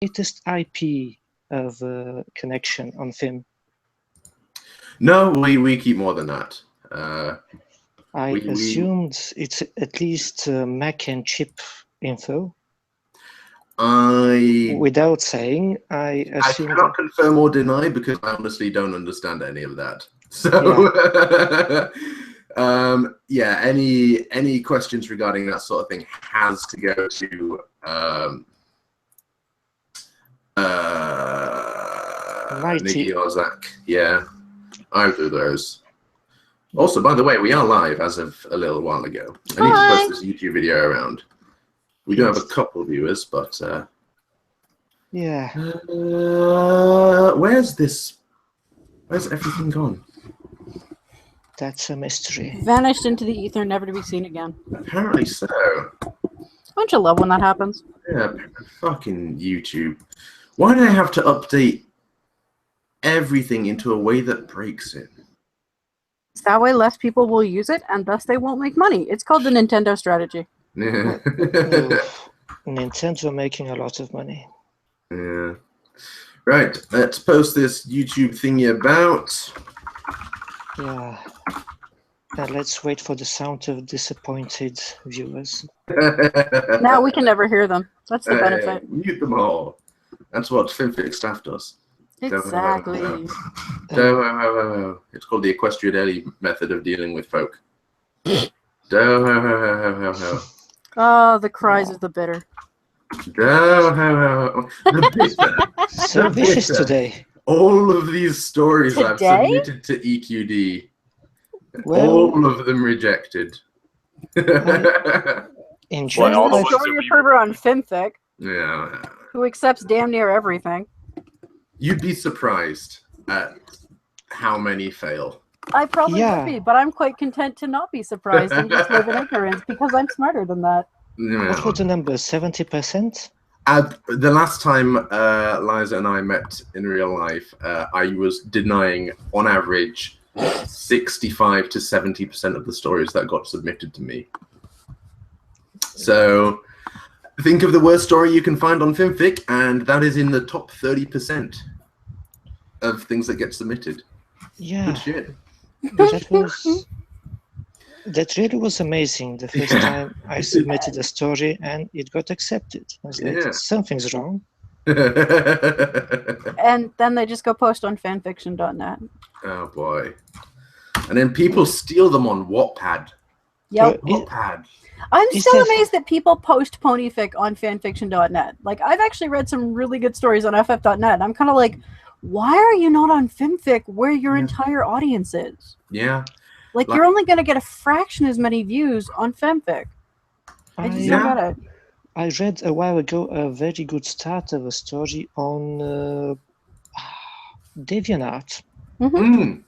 latest IP of connection on Film? No, we keep more than that. I assumed it's at least Mac and chip info. Without saying, I assume. I cannot confirm or deny because I honestly don't understand any of that. So, yeah, any questions regarding that sort of thing has to go to Nikki or Zach. Yeah, either of those. Also, by the way, we are live as of a little while ago. I need to post this YouTube video around. We do have a couple of viewers, but yeah. Where's everything gone? That's a mystery. Vanished into the ether, never to be seen again. Apparently so. Don't you love when that happens? Yeah, fucking YouTube. Why do they have to update everything into a way that breaks it? That way less people will use it, and thus they won't make money. It's called the Nintendo strategy. Yeah. Nintendo making a lot of money. Yeah. Right, let's post this YouTube thingy about. Yeah. And let's wait for the sound of disappointed viewers. Now we can never hear them. That's the benefit. Mute them all. That's what FinFix staff does. Exactly. It's called the Equestria Daily method of dealing with folk. Oh, the cries of the bitter. The bitter. So vicious today. All of these stories I've submitted to EQD, all of them rejected. In general, the story reporter on FinFic, yeah, who accepts damn near everything. You'd be surprised at how many fail. I probably would be, but I'm quite content to not be surprised and just live in ignorance because I'm smarter than that. Yeah. What was the number? 70%? The last time Liza and I met in real life, I was denying, on average, 65 to 70% of the stories that got submitted to me. So, think of the worst story you can find on FinFic, and that is in the top 30% of things that get submitted. Yeah. Good shit. That really was amazing. The first time I submitted a story and it got accepted. I was like, something's wrong. And then they just go post on fanfiction.net. Oh boy. And then people steal them on Wattpad. Yep. Wattpad. I'm still amazed that people post ponyfic on fanfiction.net. Like, I've actually read some really good stories on ff.net. I'm kind of like, why are you not on FimFic where your entire audience is? Yeah. Like, you're only going to get a fraction as many views on FimFic. I just don't get it. I read a while ago a very good start of a story on DeviantArt. Mm-hmm.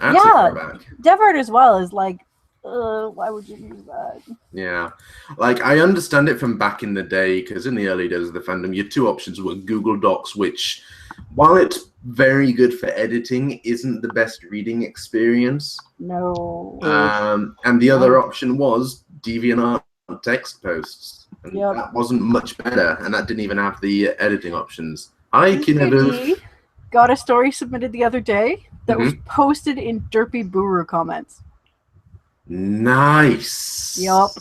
Yeah, DevArt as well is like, why would you use that? Yeah, like I understand it from back in the day, because in the early days of the fandom, your two options were Google Docs, which, while it's very good for editing, isn't the best reading experience. No. And the other option was DeviantArt text posts. And that wasn't much better, and that didn't even have the editing options. I can have got a story submitted the other day that was posted in Derpy Buru comments. Nice. Yup.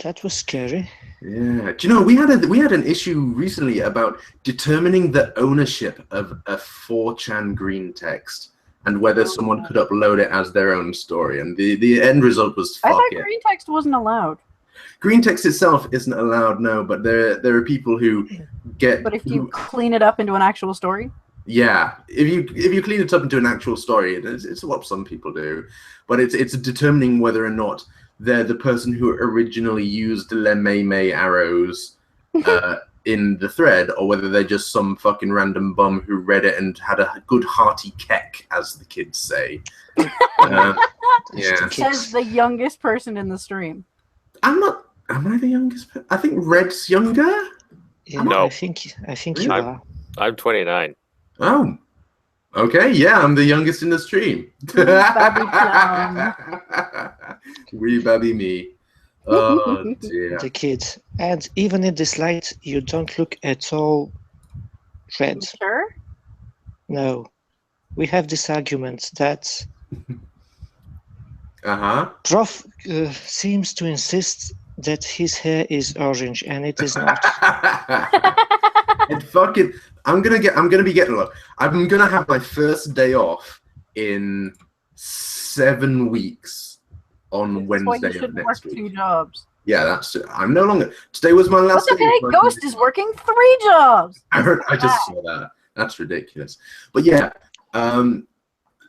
That was scary. Yeah. Do you know, we had an issue recently about determining the ownership of a 4chan green text and whether someone could upload it as their own story, and the end result was fuck I thought it. green text wasn't allowed. Green text itself isn't allowed, no, but there are people who get. But if you clean it up into an actual story. Yeah, if you clean it up into an actual story, it's what some people do, but it's determining whether or not they're the person who originally used Le May arrows in the thread, or whether they're just some fucking random bum who read it and had a good hearty keck, as the kids say. Yeah. Says the youngest person in the stream. Am I the youngest? I think Red's younger. Yeah, no, I think you are. I'm 29. Oh, okay. Yeah, I'm the youngest in the stream. Wee baby me. Oh dear. the kid. And even in this light, you don't look at all red. Sure. No. We have this argument that Prof seems to insist that his hair is orange, and it is not. It fucking. I'm gonna be getting. Look, I'm gonna have my first day off in 7 weeks on Wednesday of next week. 2 jobs. Yeah, that's it. I'm no longer. Today was my last That's day. okay. Ghost is working 3 jobs. I just saw that. That's ridiculous. But yeah,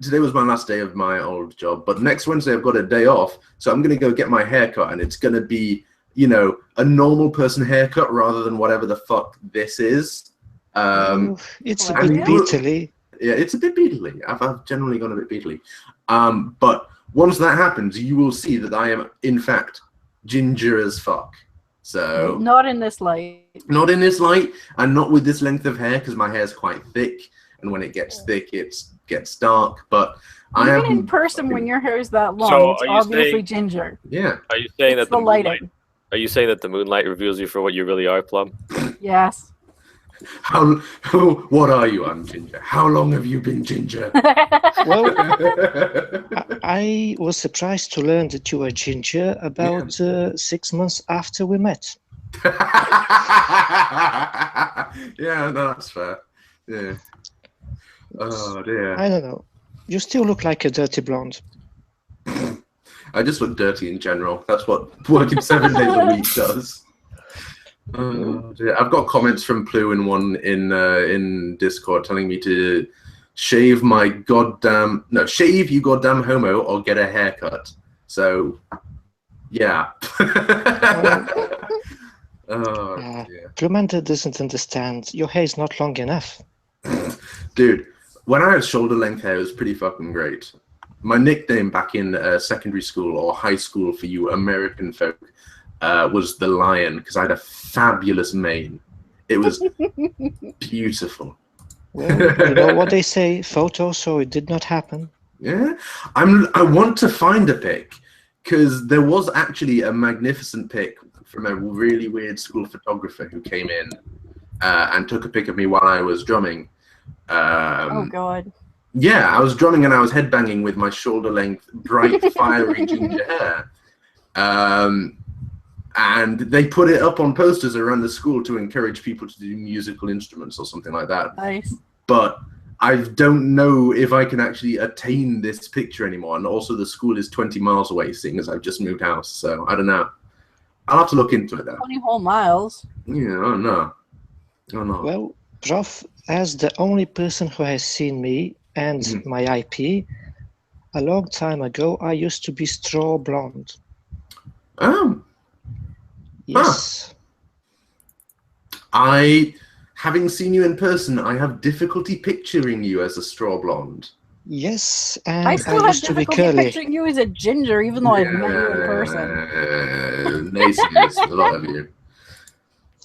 today was my last day of my old job. But next Wednesday I've got a day off, so I'm gonna go get my hair cut, and it's gonna be, you know, a normal person haircut rather than whatever the fuck this is. It's a bit beetly. Yeah, it's a bit beetly. I've generally gone a bit beetly. But once that happens, you will see that I am, in fact, ginger as fuck. So not in this light. Not in this light, and not with this length of hair, because my hair is quite thick, and when it gets thick, it gets dark. But even in person, when your hair is that long, So it's are you obviously saying- ginger. Yeah. Are you saying It's that the the lighting. moonlight? Are you saying that the moonlight reveals you for what you really are, Plum? Yes. What are you, I'm ginger? How long have you been ginger? Well, I was surprised to learn that you were ginger about 6 months after we met. Yeah, no, that's fair. Yeah. Oh dear. I don't know. You still look like a dirty blonde. I just look dirty in general. That's what working 7 days a week does. Oh dear. I've got comments from Plu in Discord telling me to shave you goddamn homo, or get a haircut. So yeah. Plumanda doesn't understand. Your hair is not long enough. Dude, when I had shoulder length hair, it was pretty fucking great. My nickname back in secondary school or high school for you American folk was the Lion, because I had a fabulous mane. It was beautiful. Well, you know what they say, photo, so it did not happen. Yeah, I want to find a pic, because there was actually a magnificent pic from a really weird school photographer who came in and took a pic of me while I was drumming. Oh God. Yeah, I was drumming and I was headbanging with my shoulder-length, bright, fiery ginger hair. And they put it up on posters around the school to encourage people to do musical instruments or something like that. Nice. But I don't know if I can actually attain this picture anymore. And also the school is 20 miles away, seeing as I've just moved house. So I don't know. I'll have to look into it, though. 20 whole miles. Yeah, oh no. Oh no. Well, Prof, as the only person who has seen me and my IP, a long time ago, I used to be straw blonde. Oh. Yes. Having seen you in person, I have difficulty picturing you as a straw blonde. Yes, and I still have used to be difficulty curly. picturing you as a ginger, even though I've met you in person. Naysayers, a lot of you.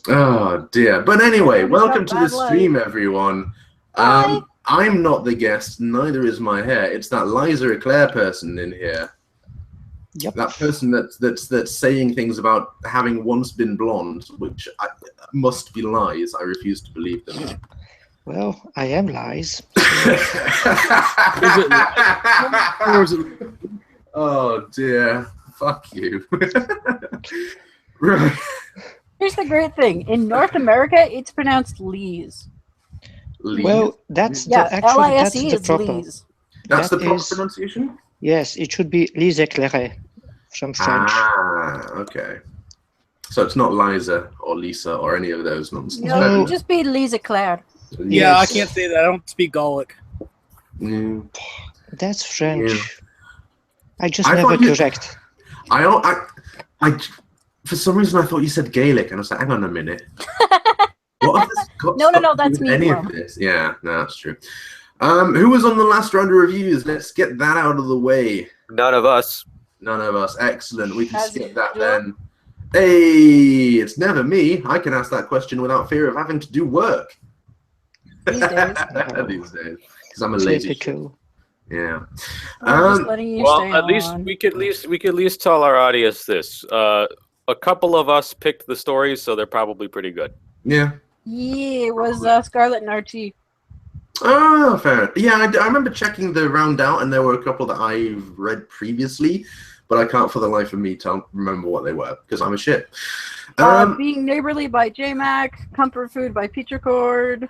Oh dear. But anyway, welcome to the stream, everyone. I'm not the guest, neither is my hair. It's that Liza Eclair person in here. Yep. That person that's saying things about having once been blonde, which must be lies. I refuse to believe them. Well, I am lies. Oh dear. Fuck you. Right. Here's the great thing. In North America, it's pronounced Lees. Well, that's L-I-S-E that's the is proper. Lees. That's the That proper is- pronunciation? Yes, it should be Les Éclairés from French. Ah, okay. So it's not Liza or Lisa or any of those nonsense. No, it would just be Lisa Claire. Yeah, I Yes. can't say that. I don't speak Gallic. Mm. That's French. Yeah. I just I never thought you- correct. I, for some reason I thought you said Gaelic, and I was like, hang on a minute. What have this got No, to do that's with me, any bro. of this? Yeah, no, that's true. Who was on the last round of reviews? Let's get that out of the way. None of us. None of us. Excellent. We can Has skip it that done? then. Hey, it's never me. I can ask that question without fear of having to do work. These days. These days, because I'm a lazy shit. Typical. Yeah. I'm just letting you Well, stay at least on. we could at least tell our audience this. a couple of us picked the stories, so they're probably pretty good. Yeah. Yeah, it was Scarlet and Archie. Oh, fair. Yeah, I remember checking the round out, and there were a couple that I've read previously, but I can't for the life of me remember what they were because I'm a shit. Being Neighborly by J-Mac, Comfort Food by Peachercord,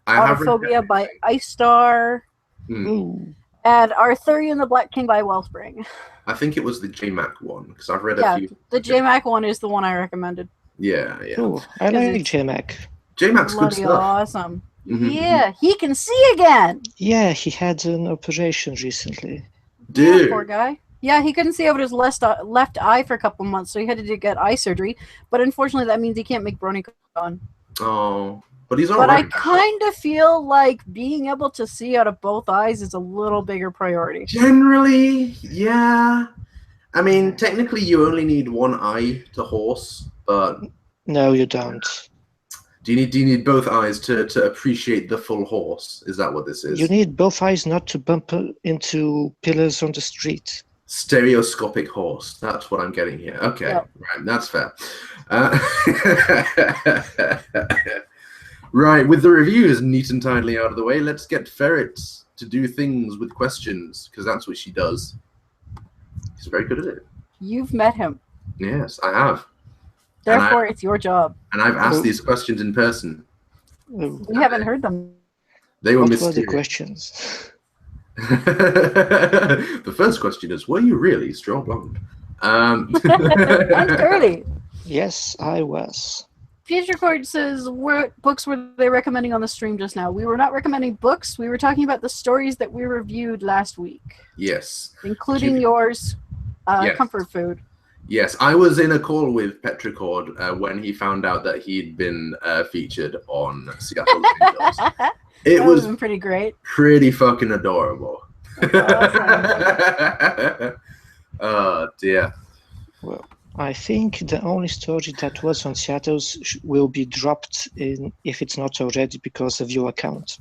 I have read Autophobia by Ice Star, Ooh. and Arthurian the Black King by Wellspring. I think it was the J-Mac one because I've read a few. The J-Mac one is the one I recommended. Yeah. Ooh, I like J-Mac. J-Mac's good Bloody stuff. awesome. Mhm. Yeah, he can see again. Yeah, he had an operation recently. Dude. Yeah, poor guy. Yeah, he couldn't see over his left eye for a couple months, so he had to get eye surgery. But unfortunately, that means he can't make BronyCon. Oh, but he's all But right. I kind of feel like being able to see out of both eyes is a little bigger priority. Generally, yeah. I mean, technically, you only need one eye to horse, but No, you don't. do you need both eyes to appreciate the full horse? Is that what this is? You need both eyes not to bump into pillars on the street. Stereoscopic horse. That's what I'm getting here. Okay, Yep. right, that's fair. Right, with the reviews neat and tidily out of the way, let's get Ferrets to do things with questions, because that's what she does. She's very good at it. You've met him. Yes, I have. Therefore, it's your job. And I've asked these questions in person. Oh, We haven't heard them. They were what were the mysterious. questions? The first question is, were you really straw blonde? And Curly. Yes, I was. Peachercord says, what books were they recommending on the stream just now? We were not recommending books. We were talking about the stories that we reviewed last week, Yes. including yours, Yes. Comfort Food. Yes, I was in a call with Petricord when he found out that he'd been featured on Seattle Angels. It That was was pretty great. pretty fucking adorable. Awesome. Oh, dear. Well, I think the only story that was on Seattle's will be dropped in, if it's not already, because of your account.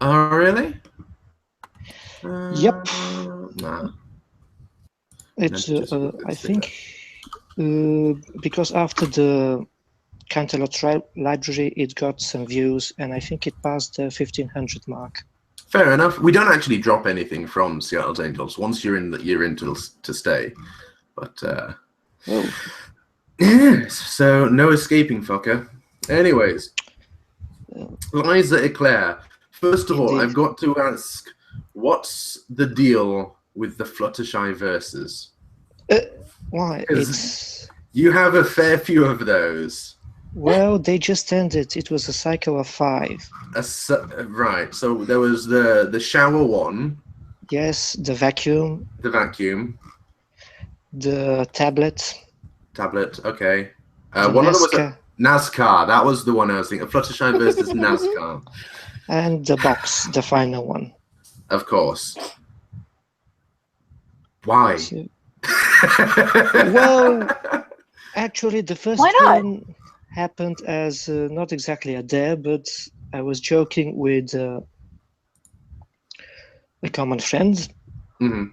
Oh, really? Yep. Nah. It's, Just I think, because after the Canterlot library, it got some views, and I think it passed the 1,500 mark. Fair enough. We don't actually drop anything from Seattle's Angels. Once you're in, you're in to stay. But Oh, yes, so no escaping, fucker. Anyways, Liza Eclair. First of all, Indeed. I've got to ask, what's the deal with the Fluttershy verses? why? It's You have a fair few of those. well, they just ended. It was a cycle of 5. Right. So there was the shower one, Yes, the vacuum, the vacuum the tablet, Okay. the One of them was NASCAR, NASCAR. That was the one I was thinking. Fluttershy versus NASCAR, and the box, the final one. of course. Why? So- well, actually, the first Why not? one happened as not exactly a dare, but I was joking with a common friend, Mhm.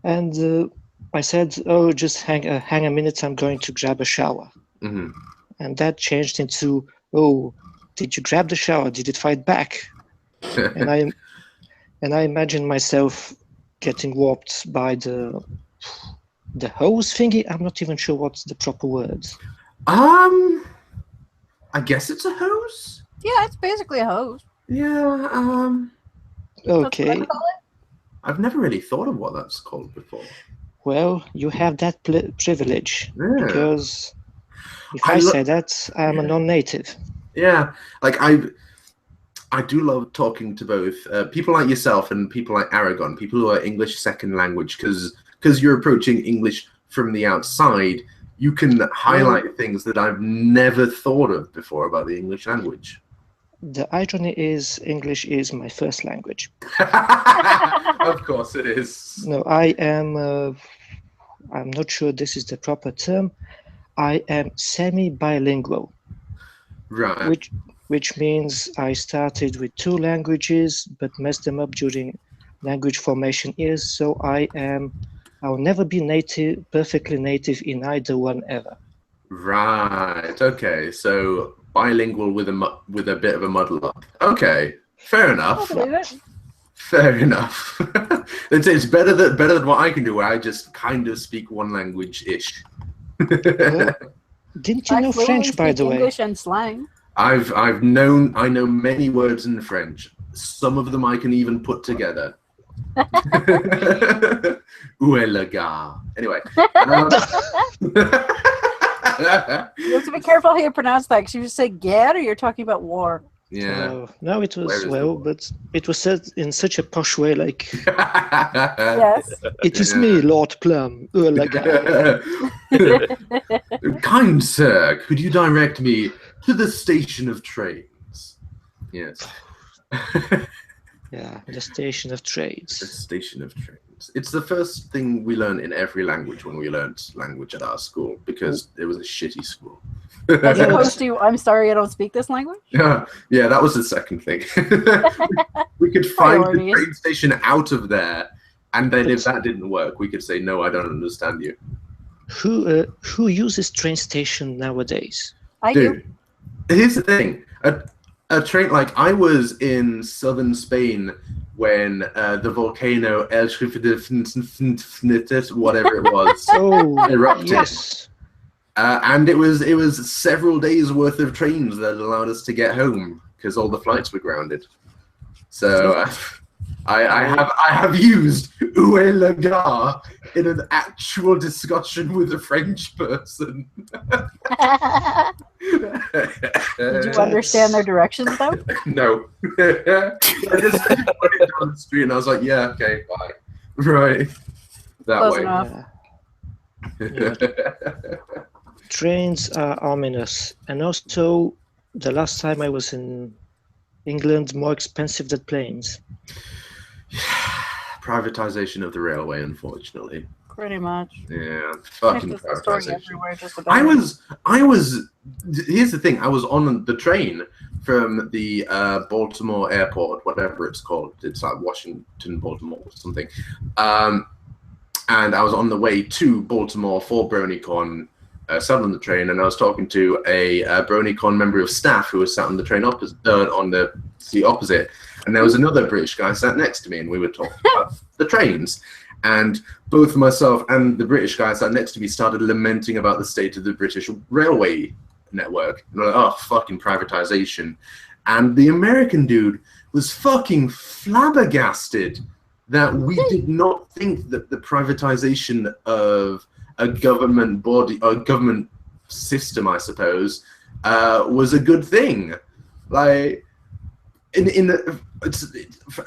and I said, "Oh, just hang a minute. I'm going to grab a shower," Mhm. and that changed into, "Oh, did you grab the shower? Did it fight back?" And I imagine myself getting warped by the hose thingy. I'm not even sure what's the proper word. I guess it's a hose. Yeah, it's basically a hose. Yeah. That's what I Okay, call it. I've never really thought of what that's called before. well, you have that privilege, Yeah. because if I I lo- say that, I'm a non-native. Yeah. Like I do love talking to both people like yourself and people like Aragon, people who are English second language, because you're approaching English from the outside. You can highlight things that I've never thought of before about the English language. The irony is English is my first language. Of course it is. No, I am, I'm not sure this is the proper term. I am semi-bilingual, Right. which means I started with 2 languages, but messed them up during language formation years. So I am I'll never be perfectly native in either one ever. Right. Okay. So bilingual with a bit of a muddle up. Okay. Fair I enough. believe it. Fair enough. It's better than what I can do, where I just kind of speak one language ish. Well, didn't you know French, by the way? English and slang. I know many words in French. Some of them I can even put together. Où est le gars? Anyway. You have to be careful how you pronounce that, because you just say "guerre," or you're talking about war. Yeah. No, it was but it was said in such a posh way, like Yes. it is me, Lord Plum. Oh, la gare. Kind sir, could you direct me to the station of trains? Yes. Yeah, the station of trades. The station of trains. It's the first thing we learn in every language when we learned language at our school, because it was a shitty school. As opposed to, I'm sorry, I don't speak this language. Yeah, that was the second thing. We could find the Priorities. train station out of there, and then if that didn't work, we could say, no, I don't understand you. Who uses train station nowadays? I do. Dude, here's the thing. A train, like, I was in southern Spain when the volcano LXXXI, whatever it was, Oh, erupted. yes. And it was several days worth of trains that allowed us to get home because all the flights were grounded. So I have used "Où est le gare" in an actual discussion with a French person. Did you understand their directions though? No. I just put it down the street and I was like, yeah, okay, bye. Right. That Close way. enough. Trains are ominous, and also the last time I was in England, more expensive than planes. Privatization of the railway, unfortunately. Pretty much. Yeah, fucking It's the story privatization. everywhere, just about. I was. Here's the thing. I was on the train from the Baltimore airport, whatever it's called. It's like Washington, Baltimore, or something. And I was on the way to Baltimore for BronyCon. Sat on the train, and I was talking to a BronyCon member of staff who was sat on the train opposite, on the seat opposite, and there was another British guy sat next to me, and we were talking about the trains. And both myself and the British guy sat next to me started lamenting about the state of the British railway network. And we're like, oh, fucking privatization. And the American dude was fucking flabbergasted that we did not think that the privatization of a government body or government system, I suppose, was a good thing. Like,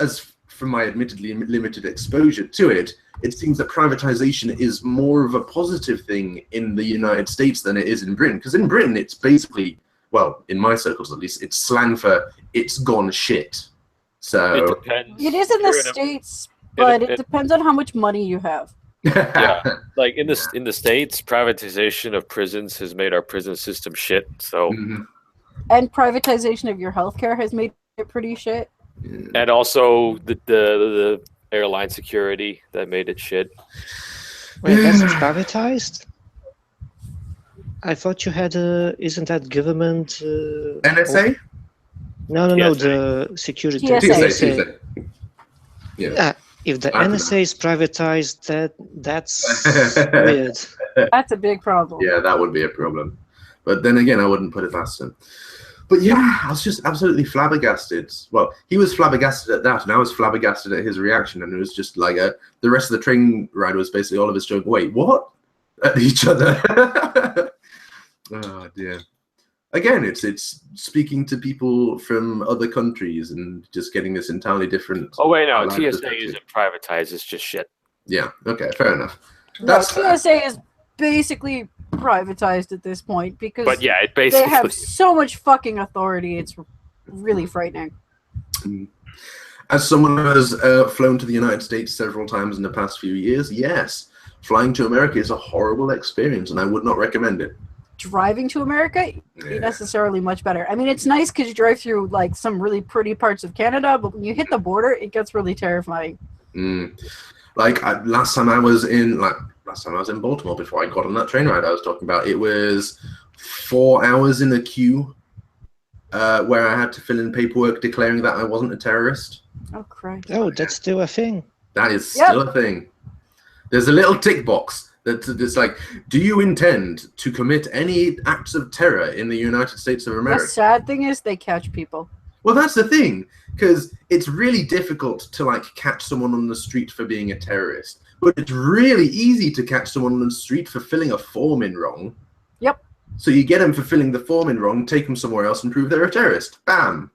as from my admittedly limited exposure to it, it seems that privatization is more of a positive thing in the United States than it is in Britain. Because in Britain, it's basically, well, in my circles at least, it's slang for "it's gone shit." So It depends. It is in the States, but it depends on how much money you have. Yeah, like in the States, privatization of prisons has made our prison system shit. So, And privatization of your healthcare has made it pretty shit. and also the airline security that made it shit. Wait, that's privatized? I thought you had isn't that government? NSA? No, TSA. the security. TSA. TSA. Yeah. If the I don't NSA is privatized, that's weird. That's a big problem. Yeah, that would be a problem. But then again, I wouldn't put it past him. But yeah, I was just absolutely flabbergasted. Well, he was flabbergasted at that, and I was flabbergasted at his reaction. And it was just like the rest of the train ride was basically all of us going, wait, what? At each other. Oh, dear. Again, it's speaking to people from other countries and just getting this entirely different. Oh wait, no, perspective. TSA isn't privatized. It's just shit. Yeah. Okay. Fair enough. No, That's fair. TSA is basically privatized at this point because But yeah, it they basically. have so much fucking authority. It's really frightening. As someone who has flown to the United States several times in the past few years, yes, flying to America is a horrible experience, and I would not recommend it. Driving to America, Yeah. necessarily much better. I mean, it's nice because you drive through like some really pretty parts of Canada, but when you hit the border, it gets really terrifying. Like last time I was in Baltimore before I got on that train ride I was talking about, it was 4 hours in a queue where I had to fill in paperwork declaring that I wasn't a terrorist. Oh, Christ. Oh, that's still a thing. That is still a thing. There's a little tick box that's like, do you intend to commit any acts of terror in the United States of America? The sad thing is they catch people. Well, that's the thing, because it's really difficult to like catch someone on the street for being a terrorist, but it's really easy to catch someone on the street for filling a form in wrong. Yep. So you get them for filling the form in wrong, take them somewhere else, and prove they're a terrorist. Bam.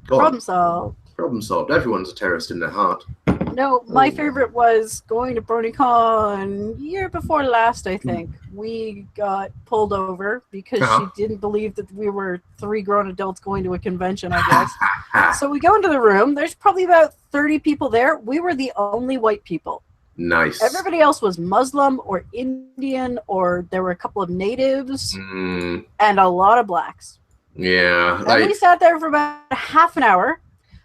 Gone. Problem solved. Problem solved. Everyone's a terrorist in their heart. No, my favorite was going to BronyCon year before last, I think. We got pulled over because she didn't believe that we were 3 grown adults going to a convention, I guess. So we go into the room. There's probably about 30 people there. We were the only white people. Nice. Everybody else was Muslim or Indian, or there were a couple of natives and a lot of blacks. Yeah. And we sat there for about half an hour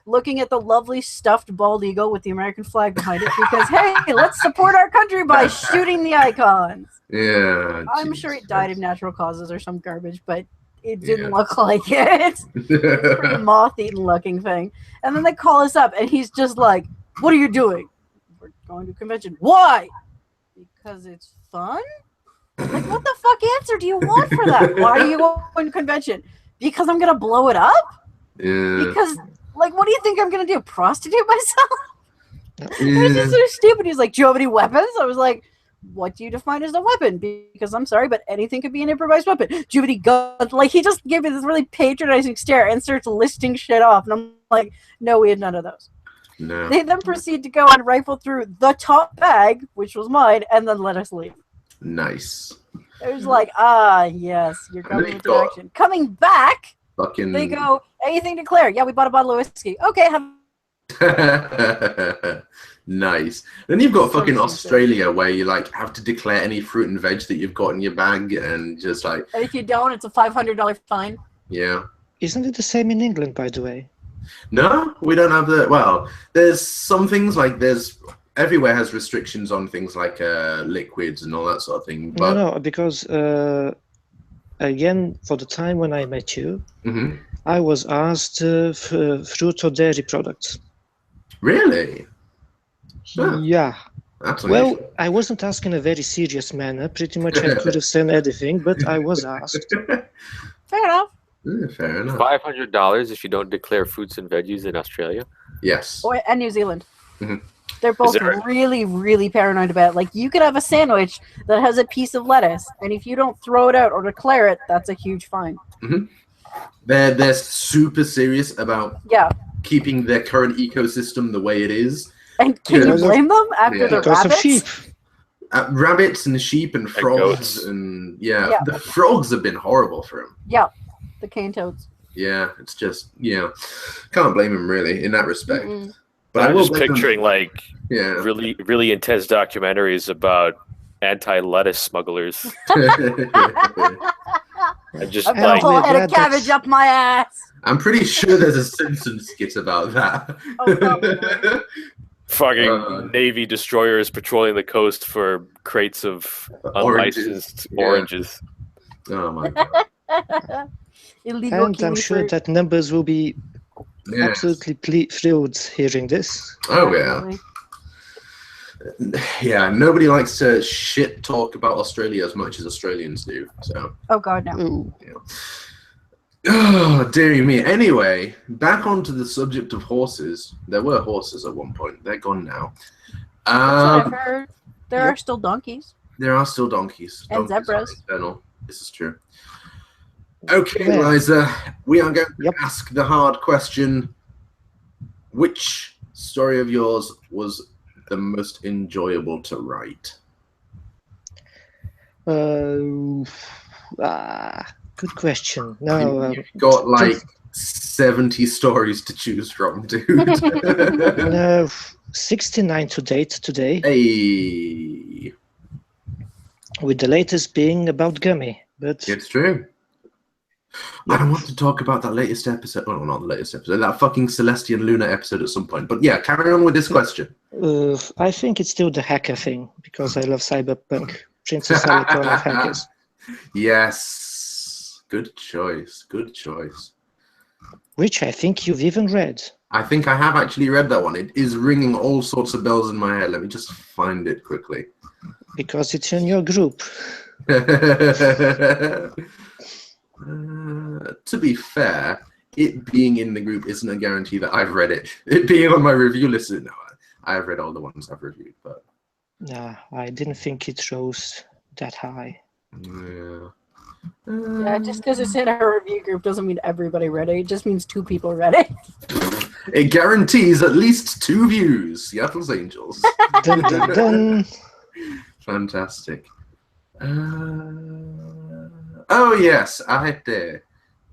looking at the lovely stuffed bald eagle with the American flag behind it because, hey, let's support our country by shooting the icons. Yeah. I'm sure it died of natural causes or some garbage, but it didn't look like it. Pretty moth-eaten looking thing. And then they call us up, and he's just like, what are you doing? We're going to a convention. Why? Because it's fun? Like, what the fuck answer do you want for that? Why are you going to convention? Because I'm going to blow it up? Yeah. Because... like, what do you think I'm going to do? Prostitute myself? It was just so stupid. He's like, do you have any weapons? I was like, what do you define as a weapon? Because I'm sorry, but anything could be an improvised weapon. Do you have any guns? Like, he just gave me this really patronizing stare and starts listing shit off. And I'm like, no, we had none of those. No. They then proceed to go and rifle through the top bag, which was mine, and then let us leave. Nice. It was like, yes, you're coming into action. Coming back... fucking... they go, anything to declare? Yeah, we bought a bottle of whiskey. Okay, nice. Then you've got fucking Australia where you like have to declare any fruit and veg that you've got in your bag and just like... and if you don't, it's a $500 fine. Yeah. Isn't it the same in England, by the way? No, we don't have the... well, there's some things like there's... everywhere has restrictions on things like liquids and all that sort of thing. But... no, because... again, for the time when I met you, I was asked for fruit or dairy products. Really? Yeah. That's well, I wasn't asked in a very serious manner. Pretty much I could have said anything, but I was asked. Fair enough. Fair enough. $500 if you don't declare fruits and veggies in Australia? Yes. Oh, and New Zealand. They're both really, really paranoid about it. Like, you could have a sandwich that has a piece of lettuce, and if you don't throw it out or declare it, that's a huge fine. They're super serious about keeping their current ecosystem the way it is. And can you blame them after the because rabbits? of sheep. Rabbits and sheep and frogs and the frogs have been horrible for them. Yeah, the cane toads. Yeah, it's just can't blame them really in that respect. But I'm just picturing like really, really intense documentaries about anti-lettuce smugglers. I'm just like a whole head of cabbage up my ass. I'm pretty sure there's a Simpsons skit about that. Oh, fucking Navy destroyers patrolling the coast for crates of unlicensed oranges. Oh my god. Illegal and I'm sure that numbers will be absolutely thrilled hearing this. Oh yeah. Yeah, nobody likes to shit talk about Australia as much as Australians do. So. Oh god, no. Yeah. Oh, dearie me. Anyway, back onto the subject of horses. There were horses at one point. They're gone now. That's what I've heard. There are still donkeys. There are still donkeys. And zebras. This is true. Okay, Liza, we are going to ask the hard question. Which story of yours was the most enjoyable to write? Good question. No, you've got like 70 stories to choose from, dude. No, 69 to date today. Hey. With the latest being about Gummy, but it's true. I want to talk about that latest episode. Oh, not the latest episode. That fucking Celestia and Luna episode at some point. But yeah, carry on with this question. I think it's still the hacker thing, because I love cyberpunk. Princess Alicon of hackers. Yes. Good choice. Good choice. Which I think you've even read. I think I have actually read that one. It is ringing all sorts of bells in my head. Let me just find it quickly. Because it's in your group. To be fair, it being in the group isn't a guarantee that I've read it. It being on my review list, no, I've read all the ones I've reviewed, but Nah, I didn't think it rose that high. yeah. Yeah, just because it's in a review group doesn't mean everybody read it. It just means 2 people read it. It guarantees at least 2 views. Seattle's Angels. Dun, dun, dun. Fantastic. Oh yes, Aete,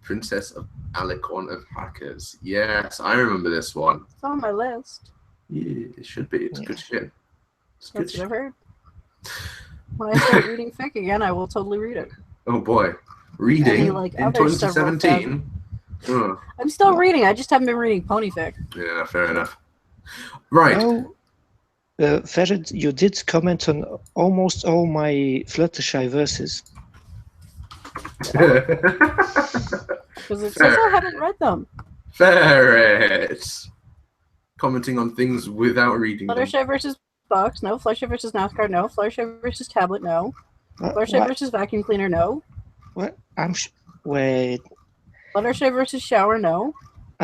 Princess of Alicon of Hackers. Yes, I remember this one. It's on my list. Yeah, it should be. It's good shit. It's good That's what shit. I've heard. When I start reading fic again, I will totally read it. Oh boy, reading Any, like, in other several 2017. Oh, I'm still reading. I just haven't been reading pony fic. yeah, fair enough. Right. Oh, Ferid, you did comment on almost all my Fluttershy verses. Because it says I haven't read them. Ferret. Commenting on things without reading them. Fluttershy versus Box, no. Fluttershy versus NASCAR, no. Fluttershy versus Tablet, no. Fluttershy What? versus Vacuum Cleaner, no. What? Wait. Fluttershy versus Shower, no.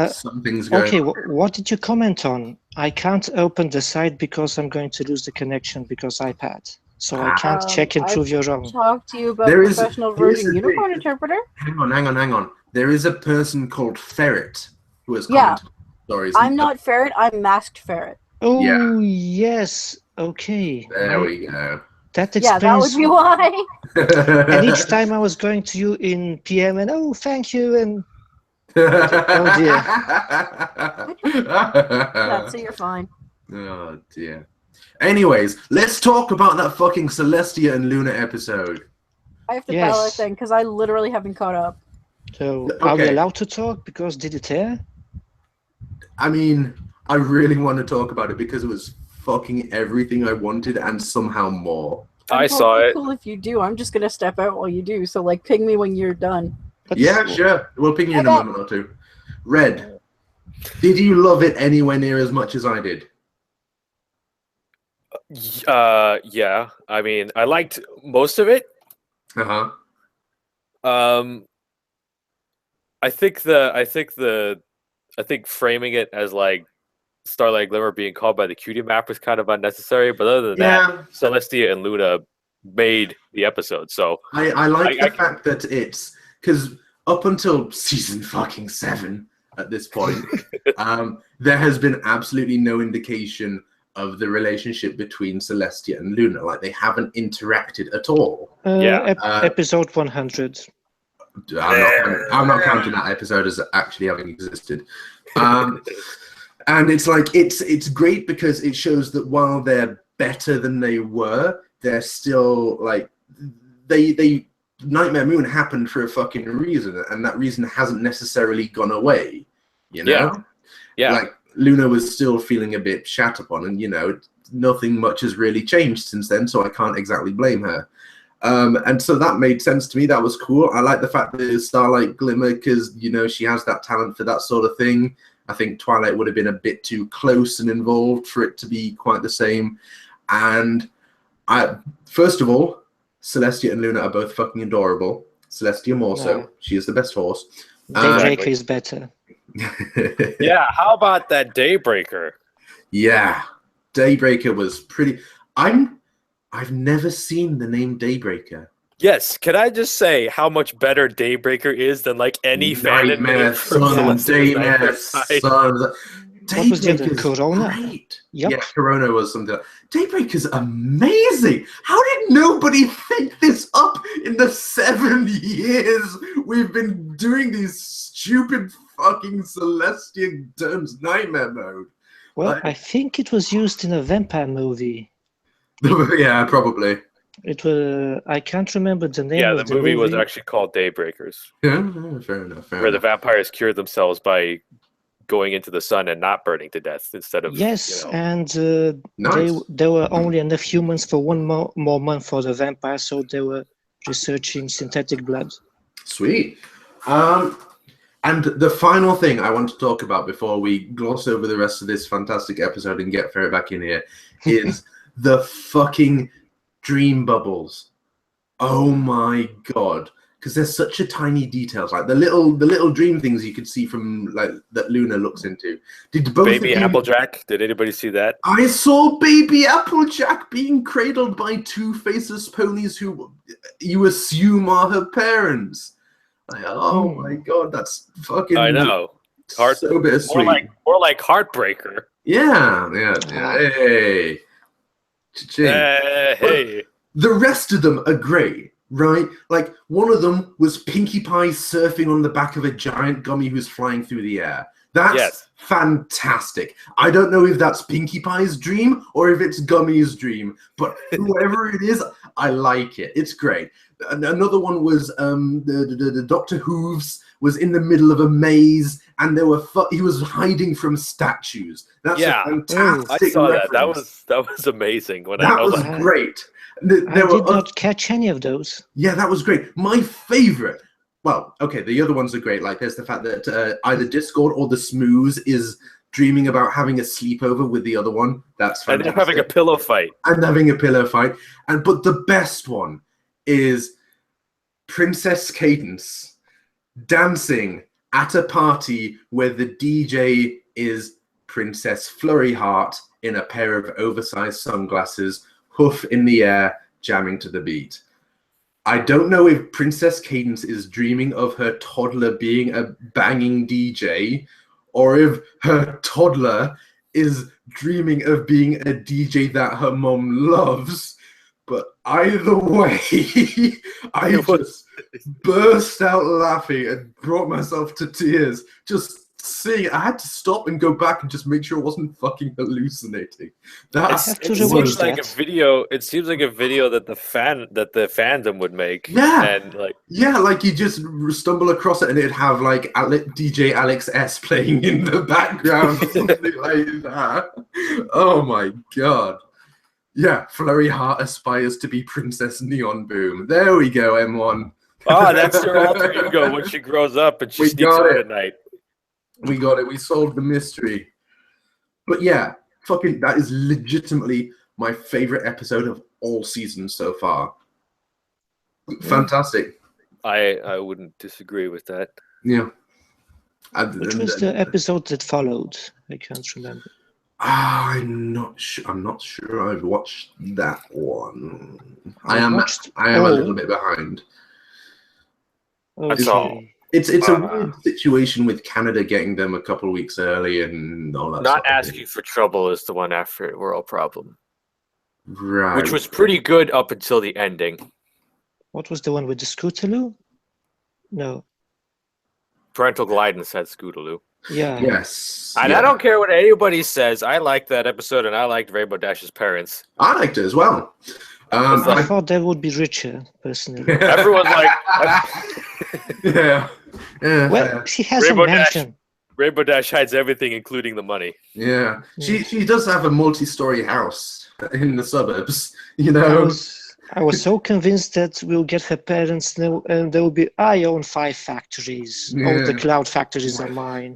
Something's going Okay, on. what did you comment on? I can't open the site because I'm going to lose the connection because iPad. So I can't check and I prove you're wrong. Talk to you about There is- professional here's version the unicorn thing. interpreter. Hang on. There is a person called Ferret who has Yeah. commented on stories. I'm not ferret. I'm masked ferret. Oh, Yeah. yes. Okay. There we go. That Yeah, that would explains. be why. And each time I was going to you in PM and, oh, thank you. And oh, dear. Yeah, so you're fine. Oh dear. Anyways, let's talk about that fucking Celestia and Luna episode. I have to Yes. battle it then because I literally haven't caught up. So are we Okay. allowed to talk because did it air? I mean, I really want to talk about it because it was fucking everything I wanted and somehow more. I I'm saw totally it. Cool if you do. I'm just gonna step out while you do. So like, ping me when you're done. But Yeah, sure. We'll ping you in a Okay. moment or two. Red, did you love it anywhere near as much as I did? Yeah. I mean, I liked most of it. Uh-huh. I think framing it as like Starlight Glimmer being called by the cutie map was kind of unnecessary. But other than that, Yeah. Celestia and Luna made the episode. So I like I- the fact that it's because up until season fucking 7 at this point, there has been absolutely no indication of the relationship between Celestia and Luna. Like they haven't interacted at all. Yeah. Episode 100. I'm not counting that episode as actually having existed. And it's like it's great because it shows that while they're better than they were, they're still like they Nightmare Moon happened for a fucking reason, and that reason hasn't necessarily gone away. You know? yeah. Like Luna was still feeling a bit shat upon, and nothing much has really changed since then, so I can't exactly blame her. And so that made sense to me. That was cool. I like the fact that it's Starlight Glimmer because she has that talent for that sort of thing. I think Twilight would have been a bit too close and involved for it to be quite the same. And first of all, Celestia and Luna are both fucking adorable. Celestia more so. Yeah. She is the best horse. Daybreaker is better. Yeah, how about that Daybreaker? Yeah, Daybreaker was pretty. I've never seen the name Daybreaker. Yes, can I just say how much better Daybreaker is than like any fan Nightmare Sun, Daymare Sun. What was the other? Daybreaker's Corona? great. Yep. Yeah, Corona was something. Daybreaker's amazing. How did nobody think this up in the 7 years we've been doing these stupid fucking Celestia turns Nightmare mode? Well, Like- I think it was used in a vampire movie. Yeah, probably. It was I can't remember the name Yeah, of the movie was actually called Daybreakers, Yeah, fair enough. where the vampires cured themselves by going into the sun and not burning to death instead of Yes, and Nice. there were only enough humans for one more month for the vampire, so they were researching synthetic blood. Sweet. And the final thing I want to talk about before we gloss over the rest of this fantastic episode and get Ferret back in here is the fucking dream bubbles. Oh my god. Because there's such a tiny details, like the little dream things you could see from like that Luna looks into. Did both Baby Applejack? Did anybody see that? I saw Baby Applejack being cradled by two faceless ponies who you assume are her parents. Like, oh my god, that's fucking. I know. So bittersweet. More like Heartbreaker. Yeah. Hey. Cha-ching. Hey. The rest of them are great, right? Like one of them was Pinkie Pie surfing on the back of a giant gummy who's flying through the air. That's fantastic. I don't know if that's Pinkie Pie's dream or if it's Gummy's dream, but whoever it is, I like it. It's great. Another one was the Dr. Hooves was in the middle of a maze and he was hiding from statues. That's a fantastic I saw reference. that was amazing. That was great. I did not catch any of those. Yeah, that was great. My favorite. Well, okay, the other ones are great. Like there's the fact that either Discord or the Smooze is dreaming about having a sleepover with the other one. That's fantastic. And they're having a pillow fight. But the best one is Princess Cadence dancing at a party where the DJ is Princess Flurry Heart in a pair of oversized sunglasses, hoof in the air, jamming to the beat. I don't know if Princess Cadence is dreaming of her toddler being a banging DJ, or if her toddler is dreaming of being a DJ that her mom loves. But either way, I just burst out laughing and brought myself to tears just seeing it. I had to stop and go back and just make sure I wasn't fucking hallucinating. It seems like a video. It seems like a video that the fandom would make. Yeah, and like you just stumble across it and it'd have like DJ Alex S playing in the background, or something like that. Oh my god. Yeah, Flurry Heart aspires to be Princess Neon Boom. There we go, M1. Oh, that's her alter ego when she grows up and she sneaks out at night. We got it. We solved the mystery. But yeah, fucking that is legitimately my favorite episode of all seasons so far. Fantastic. I wouldn't disagree with that. Yeah. Which was the episode that followed? I can't remember. I'm not sure I've watched that one. I am a little bit behind. That's all. It's a weird situation with Canada getting them a couple of weeks early and all that. Not Asking for Trouble is the one after World Problem. Right. Which was pretty good up until the ending. What was the one with the Scootaloo? No. Parental Guidance had Scootaloo. Yeah. Yes. And I don't care what anybody says. I liked that episode, and I liked Rainbow Dash's parents. I liked it as well. I thought they would be richer, personally. Everyone's like... Yeah. Well, she has a mansion. Rainbow Dash hides everything, including the money. Yeah. She does have a multi-story house in the suburbs, you know. I was so convinced that we'll get her parents now, and there will be, I own 5 factories. Yeah. All the cloud factories are mine.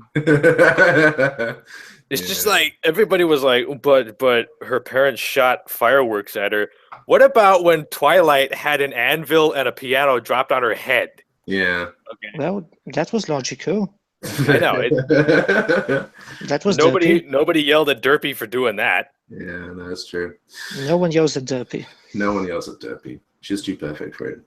It's just like, everybody was like, but her parents shot fireworks at her. What about when Twilight had an anvil and a piano dropped on her head? Yeah. Okay. Well, that was logical. I know. That was nobody yelled at Derpy for doing that. Yeah, that's true. No one yells at Derpy. No one yells at Derpy. She's too perfect for it.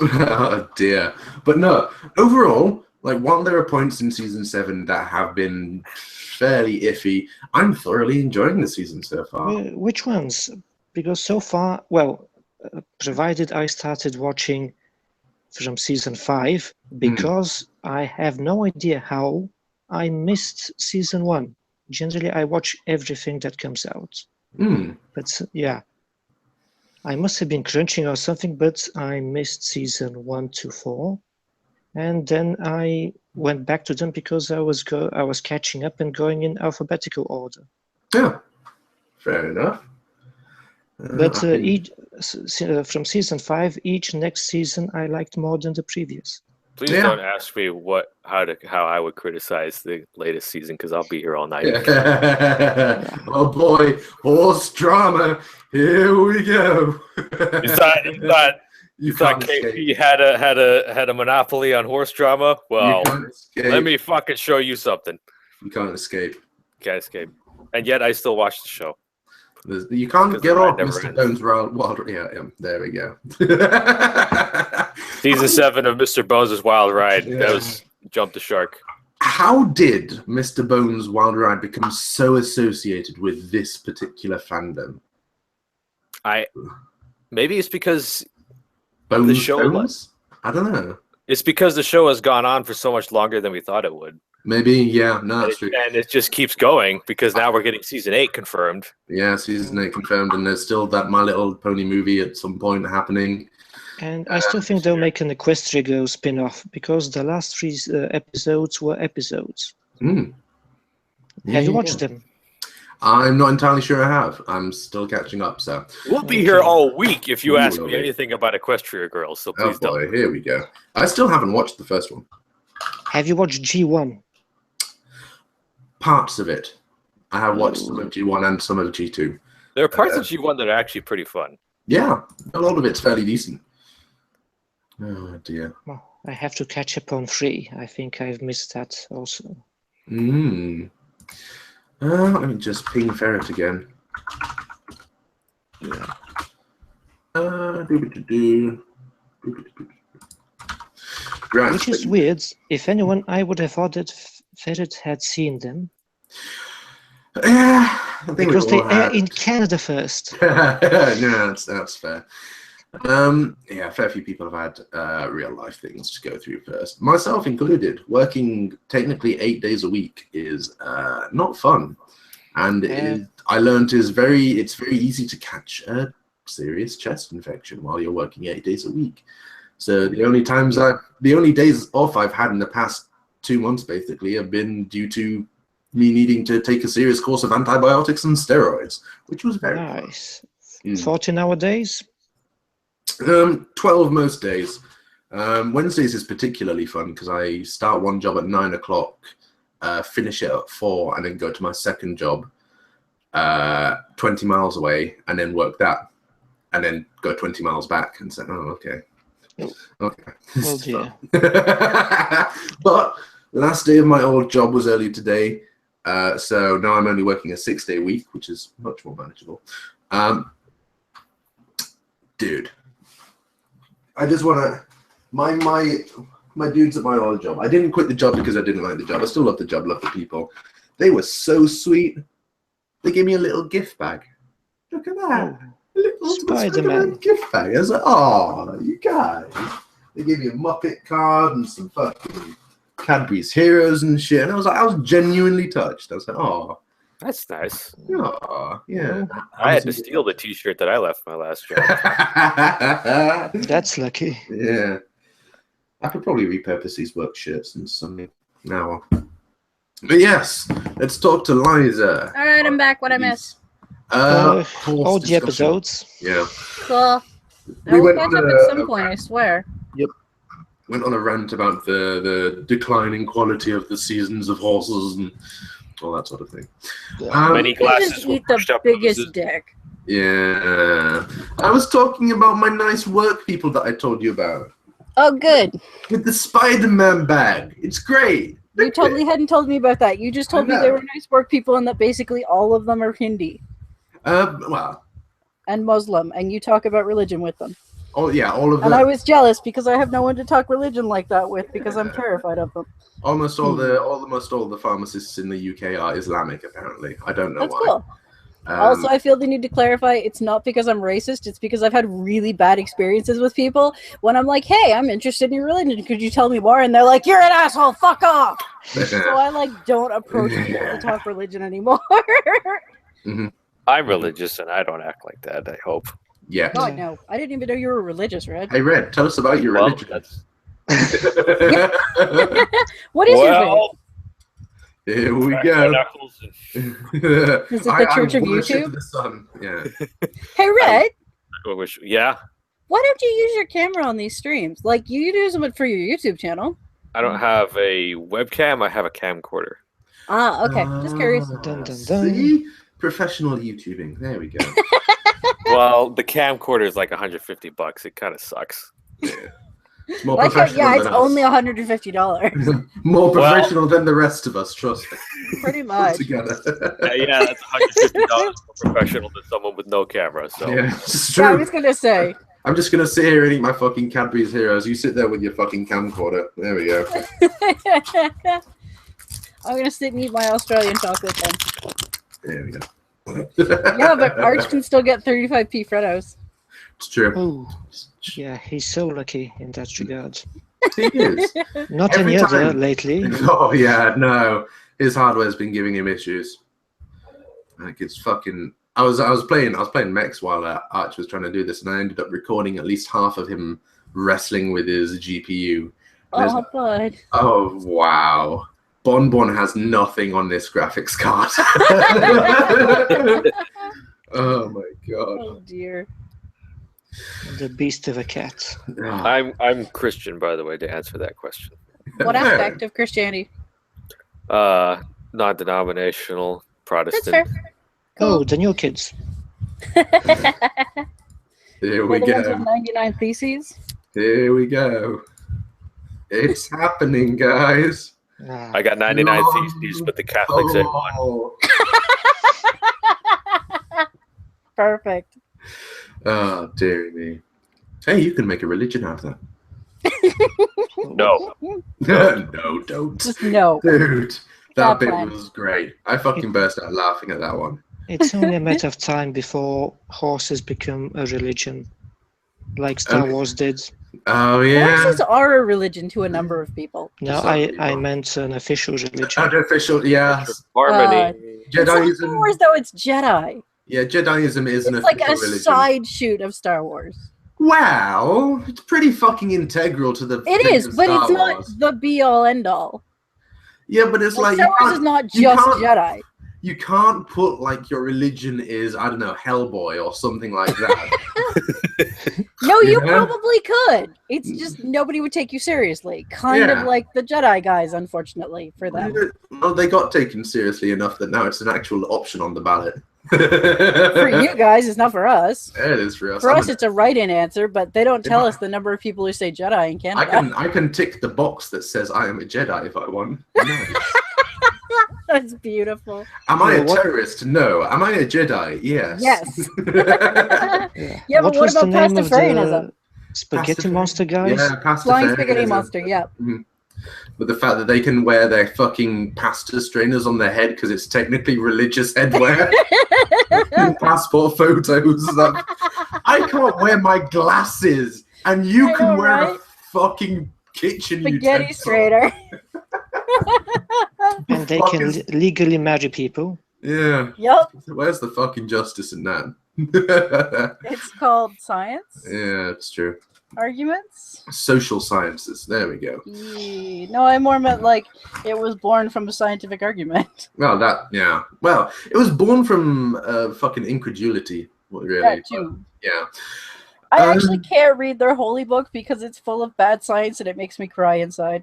Oh dear. But no, overall, like while there are points in season 7 that have been fairly iffy, I'm thoroughly enjoying the season so far. Which ones? Because so far, well, provided I started watching from season 5, because I have no idea how I missed season 1. Generally, I watch everything that comes out. But yeah, I must have been crunching or something, but I missed season 1 to 4, and then I went back to them because I was catching up and going in alphabetical order. Yeah, fair enough. But from season 5, each next season I liked more than the previous. Please don't ask me how I would criticize the latest season, because I'll be here all night. Oh boy, horse drama. Here we go. You thought KP had a monopoly on horse drama? Well, let me fucking show you something. You can't escape. Can't escape. And yet I still watch the show. You can't get off Mr. Bones Wild. Yeah, there we go. Season 7 of Mr. Bones' Wild Ride. Yeah. That was Jump the Shark. How did Mr. Bones' Wild Ride become so associated with this particular fandom? Maybe it's because Bones, the show Bones? I don't know. It's because the show has gone on for so much longer than we thought it would. Maybe, yeah, no, that's true. And it just keeps going because now we're getting season 8 confirmed. Yeah, season 8 confirmed, and there's still that My Little Pony movie at some point happening. And I still think they'll make an Equestrigo spin-off because the last 3 episodes were episodes. Mm. Have you watched them? I'm not entirely sure I have. I'm still catching up, so. We'll be here all week if you ask me anything about Equestria Girls, so please don't. Oh boy, here we go. I still haven't watched the first one. Have you watched G1? Parts of it. I have watched some of G1 and some of G2. There are parts of G1 that are actually pretty fun. Yeah, a lot of it's fairly decent. Oh dear. Well, I have to catch up on 3. I think I've missed that also. Let me just ping Ferret again. Yeah. Right. Which is weird. If anyone, I would have thought that Ferret had seen them. Yeah, because they air in Canada first. No, that's fair. Yeah, a fair few people have had real life things to go through first, myself included. Working technically 8 days a week is not fun, and I learned it's very easy to catch a serious chest infection while you're working 8 days a week. So the only days off I've had in the past 2 months basically have been due to me needing to take a serious course of antibiotics and steroids, which was very nice. 14-hour days? 12 most days. Wednesdays is particularly fun because I start one job at 9 o'clock, finish it at 4, and then go to my second job 20 miles away, and then work that, and then go 20 miles back and say, oh, okay. Okay. Oh, dear. But last day of my old job was early today, so now I'm only working a 6-day week, which is much more manageable. Dude, I just want to, my dudes at my old job, I didn't quit the job because I didn't like the job. I still love the job, love the people. They were so sweet. They gave me a little gift bag. Look at that. A little Spider-Man gift bag. I was like, oh, you guys. They gave me a Muppet card and some fucking Cadbury's Heroes and shit. And I was genuinely touched. I was like, oh. That's nice. Oh, yeah. I had to steal the T-shirt that I left my last job. That's lucky. Yeah. I could probably repurpose these work shirts into something now. But yes, let's talk to Liza. All right, I'm back. What I miss? All the episodes. Yeah. Cool. I will catch up at some point, I swear. Yep. Went on a rant about the declining quality of the seasons of horses and all that sort of thing. Many glasses just eat the biggest dick. Yeah. I was talking about my nice work people that I told you about. Oh, good. With the Spider-Man bag. It's great. You totally hadn't told me about that. You just told me they were nice work people and that basically all of them are Hindi. Well. And Muslim, and you talk about religion with them. Oh yeah, all of them. And I was jealous because I have no one to talk religion like that with because I'm terrified of them. Almost all the pharmacists in the UK are Islamic, apparently. I don't know why. That's cool. Also, I feel the need to clarify, it's not because I'm racist, it's because I've had really bad experiences with people when I'm like, hey, I'm interested in your religion, could you tell me more? And they're like, you're an asshole, fuck off! So I don't approach people to talk religion anymore. Mm-hmm. I'm religious and I don't act like that, I hope. Yeah. God, no. I didn't even know you were religious, Red. Hey, Red, tell us about your Well, religion. that's What is your faith? Here we crack go. my knuckles and- Is it the Church of worship YouTube? the sun. Yeah. Hey, Red, yeah, why don't you use your camera on these streams? Like, you use them for your YouTube channel. I don't have a webcam. I have a camcorder. Ah, okay. Just curious. Dun, dun, dun. See? Professional YouTubing. There we go. Well, the camcorder is like $150. It kind of sucks. Yeah. It's more Like, professional yeah, it's than us. only $150. More Well- professional than the rest of us, trust me. Pretty much. Together. Yeah, that's $150 more professional than someone with no camera. So Yeah, it's Yeah, I true. was gonna say. I'm just gonna sit here and eat my fucking Cadbury's Heroes. You sit there with your fucking camcorder. There we go. I'm gonna sit and eat my Australian chocolate then. There we go. Yeah, but Arch can still get 35p Freddos. It's true. Oh, yeah, he's so lucky in that regard. He is. Not Every any other time. lately. Oh yeah, no. His hardware's been giving him issues. Like it's fucking. I was playing Mechs while Arch was trying to do this, and I ended up recording at least half of him wrestling with his GPU. Oh, bud. Oh wow. Bonbon has nothing on this graphics card. Oh my god. Oh dear. The beast of a cat. Ah. I'm Christian, by the way, to answer that question. What aspect of Christianity? Non-denominational That's Protestant. fair. Oh, the new kids. Here We're we the ones with go. 99 theses. Here we go. It's happening, guys. Ah, I got 99 No. theses, but the Catholics ain't one. Oh. Perfect. Oh, dear me. Hey, you can make a religion out of No. that. No, don't. Just no. Dude, Bad that bit plan. was great. I fucking burst out laughing at that one. It's only a matter of time before horses become a religion, like Star Okay. Wars did. Oh, yeah. Horses are a religion to a number of people. No, Some I people. meant an official religion. Unofficial, yeah. Harmony. It's not Star Jediism. Wars, though. It's Jedi. Yeah, Jediism is an It's like official a religion. side shoot of Star Wars. Well, it's pretty fucking integral to the. It thing is, of but Star it's not Wars. the be-all, end-all. Yeah, but it's Like, like, Star Wars is not you just can't- Jedi. you can't put like your religion is, I don't know, Hellboy or something like that. No, you Yeah. probably could. It's just nobody would take you seriously. Kind Yeah. of like the Jedi guys, unfortunately, for them. Well, they got taken seriously enough that now it's an actual option on the ballot. For you guys, it's not for us. It is for us. For us, it's a write-in answer, but they don't tell Yeah. us the number of people who say Jedi in I Canada. can I can tick the box that says I am a Jedi if I want. Nice. That's beautiful. Am I a Yeah, what- terrorist? No. Am I a Jedi? Yes. Yes. Yeah. Yeah, but what was the about name of pastafarianism? the spaghetti Pastafari- monster guys? Yeah, Flying spaghetti pastafarianism. monster, yeah. But the fact that they can wear their fucking pasta strainers on their head because it's technically religious headwear. Passport photos. I can't wear my glasses, and you I can know, wear a right? fucking kitchen Spaghetti utensil. strainer. And they fuck can is- legally marry people. Yeah. Yup, Where's the fucking justice in that? it's called science Yeah, it's true. arguments. Social sciences. There we go. No, I more meant like it was born from a scientific argument. Well, yeah. Well, it was born from fucking incredulity. Really. That too. Yeah. I actually can't read their holy book because it's full of bad science and it makes me cry inside.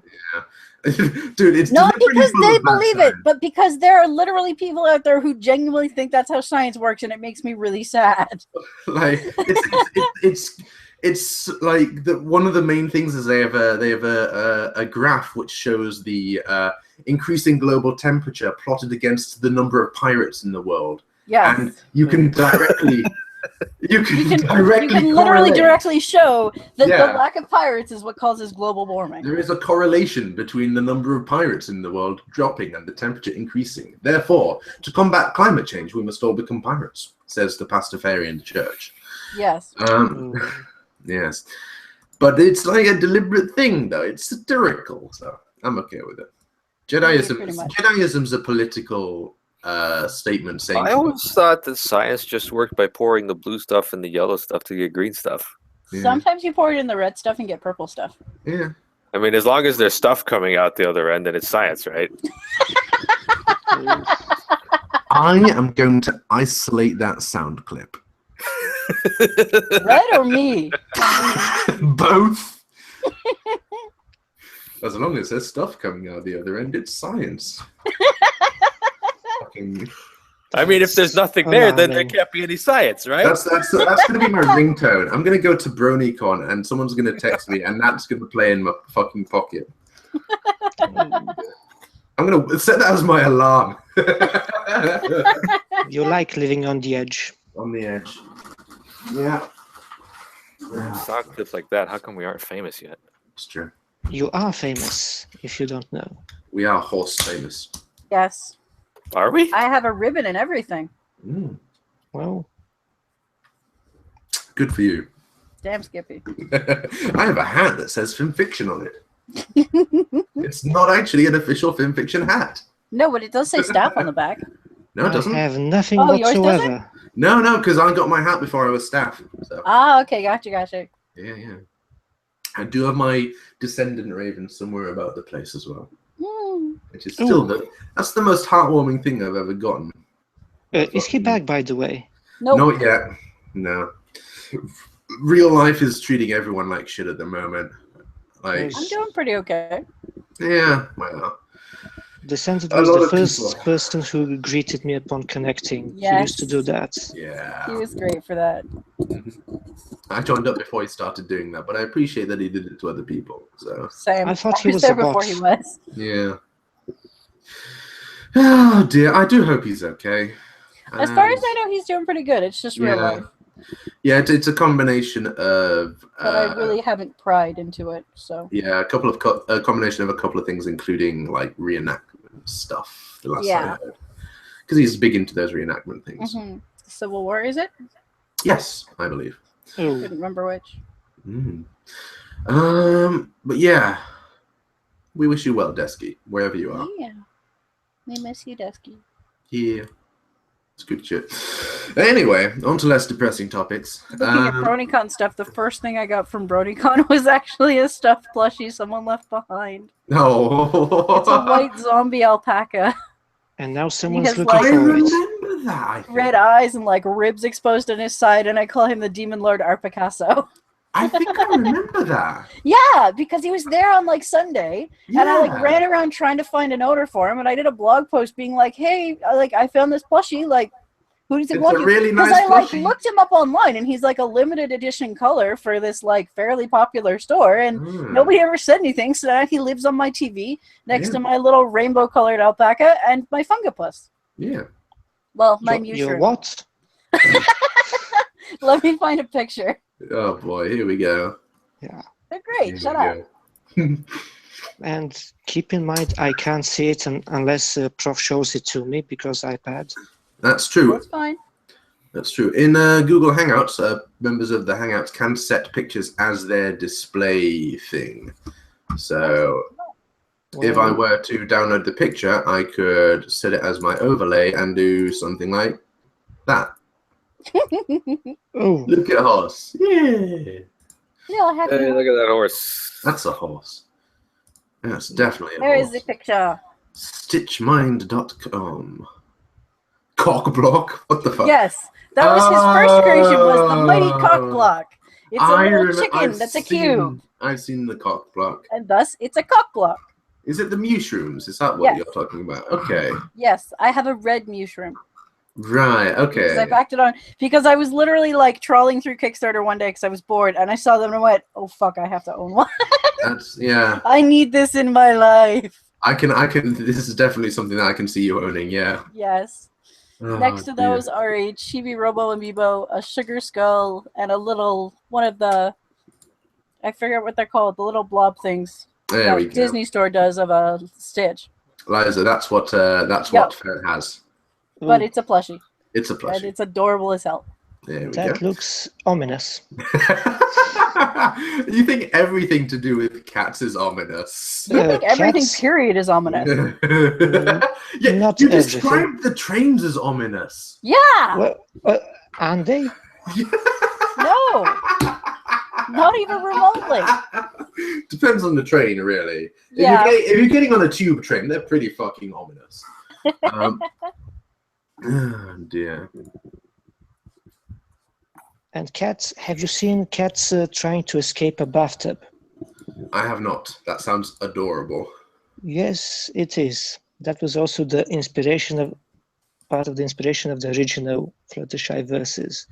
Dude, it's Not deliberately because full they of bad believe it, science. but because there are literally people out there who genuinely think that's how science works, and it makes me really sad. Like it's like one of the main things is they have a graph which shows the increasing global temperature plotted against the number of pirates in the world, Yes. and you can directly You can literally correlate. directly show that Yeah. the lack of pirates is what causes global warming. There is a correlation between the number of pirates in the world dropping and the temperature increasing. Therefore, to combat climate change, we must all become pirates, says the Pastafarian Church. Yes. Yes. But it's like a deliberate thing, though. It's satirical, so I'm okay with it. pretty much. Jediism's a political statement saying. I always thought that science just worked by pouring the blue stuff and the yellow stuff to get green stuff. Yeah. Sometimes you pour it in the red stuff and get purple stuff. Yeah. I mean, as long as there's stuff coming out the other end, then it's science, right? I am going to isolate that sound clip. Red or me? Both. As long as there's stuff coming out the other end, it's science. Fucking... I mean, if there's nothing there, then there can't be any science, right? That's going to be my ringtone. I'm going to go to BronyCon, and someone's going to text me, and that's going to play in my fucking pocket. I'm going to set that as my alarm. You like living on the edge. On the edge. Yeah. Sound clips like that. How come we aren't famous yet? It's true. You are famous, if you don't know. We are horse famous. Yes. Are we? I have a ribbon and everything. Mm. Well, Good for you. Damn, Skippy. I have a hat that says Film Fiction on it. It's not actually an official Film Fiction hat. No, but it does say staff on the back. No, it doesn't. I have nothing Oh, yours doesn't? whatsoever. No, because I got my hat before I was staff. So. Ah, okay, gotcha. Yeah. I do have my descendant raven somewhere about the place as well. Which is still that's the most heartwarming thing I've ever gotten. Is he back, by the way? Nope. Not yet. No. Real life is treating everyone like shit at the moment. Like, I'm doing pretty okay. yeah, well. Descendant A was lot the of first people. person who greeted me upon connecting. He Yes. used to do that. Yeah. He was great for that. I joined up before he started doing that, but I appreciate that he did it to other people. So Same. I thought he was there a bot. before he was. yeah. Oh dear, I do hope he's okay. As far as I know, he's doing pretty good. It's just real life. Yeah, it's a combination of. But I really haven't pried into it, so. Yeah, a combination of a couple of things, including like reenactment stuff. The last time I heard, because he's big into those reenactment things. Mm-hmm. Civil War, is it? Yes, I believe. Oh, Couldn't remember which. But yeah, we wish you well, Desky, wherever you are. Yeah. We miss you, Dusky. Yeah, it's good shit. Anyway, on to less depressing topics. Looking at BronyCon stuff, the first thing I got from BronyCon was actually a stuffed plushie someone left behind. Oh, It's a white zombie alpaca. and now someone's has, looking like, I for it. remember that. I think. Red eyes and like ribs exposed on his side, and I call him the Demon Lord Arpicasso. I think I remember that. Yeah, because he was there on like Sunday, and I like ran around trying to find an owner for him, and I did a blog post being like, "Hey, I found this plushie. Like, who does it It's want?" a really Because nice I like plushie. looked him up online, and he's like a limited edition color for this like fairly popular store, and nobody ever said anything. So now he lives on my TV next to my little rainbow colored alpaca and my fungopus. Yeah. Well, my Your mushroom. what? Let me find a picture. Oh boy, here we go. Yeah. They're great. Here Shut we up. go. And keep in mind, I can't see it unless Prof shows it to me because iPad. That's true. That's fine. That's true. In Google Hangouts, members of the Hangouts can set pictures as their display thing. So if I were to download the picture, I could set it as my overlay and do something like that. Oh, Look at a horse. Yeah. Yeah, I have Hey, to. look at that horse. That's a horse. That's definitely a There is horse. the picture. Stitchmind.com. Cockblock? What the fuck? Yes, that was his first creation. Was the mighty cock block. It's a little remember- chicken that's a cube, I've seen the cock block. and thus it's a cock block. Is it the mushrooms? Is that what Yes. you're talking about? Okay. Yes, I have a red mushroom. Right, Because okay. I backed it on because I was literally like trawling through Kickstarter one day because I was bored and I saw them and I went, "Oh fuck, I have to own one. That's, yeah. I need this in my life." I can, this is definitely something that I can see you owning, yeah. Yes. Oh, Next to dear. those are a Chibi Robo and Bebo, a Sugar Skull, and a little one of the, I forget what they're called, the little blob things There that we go. Disney Store does of a Stitch, Liza, that's what Yep. Fred has. but it's a plushie. It's a And plushie. it's adorable as hell. There we that go. looks ominous. You think everything to do with cats is ominous? I think everything, Cats, period, is ominous. Yeah, not you everything. described the trains as ominous. Yeah. well, and they? No. Not even remotely. Depends on the train, really. Yeah. If you're getting on a tube train, they're pretty fucking ominous. Oh dear. And cats, have you seen cats trying to escape a bathtub? I have not. That sounds adorable. Yes, it is. That was also the inspiration of part of the inspiration of the original Fluttershy verses.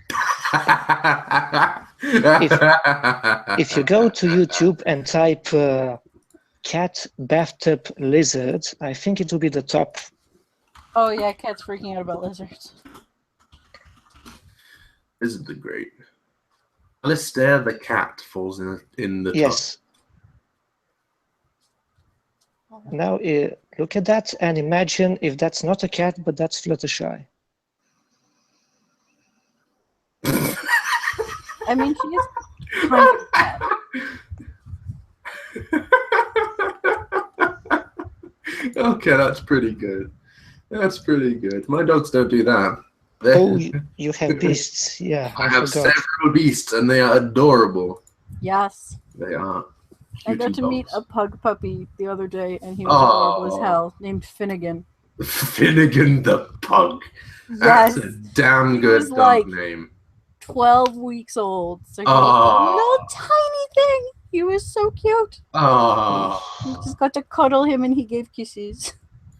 If you go to YouTube and type cat bathtub lizard, I think it will be the top. Oh yeah, cats freaking out about lizards. Isn't it great? Alistair the cat falls in the Yes. Now look at that and imagine if that's not a cat, but that's Fluttershy. I mean, she is kind of a cat. Okay, that's pretty good. That's pretty good. My dogs don't do that. Oh, you have beasts. Yeah, I I have forgot. several beasts, and they are adorable. Yes. They are. I got cutie to meet a dogs. pug puppy the other day, and he was adorable as hell, named Finnegan. Finnegan the pug. Yes. That's a damn He good was dog like- name. 12 weeks old. So he was Aw. a little tiny thing. He was so cute. Oh, We just got to cuddle him, and he gave kisses.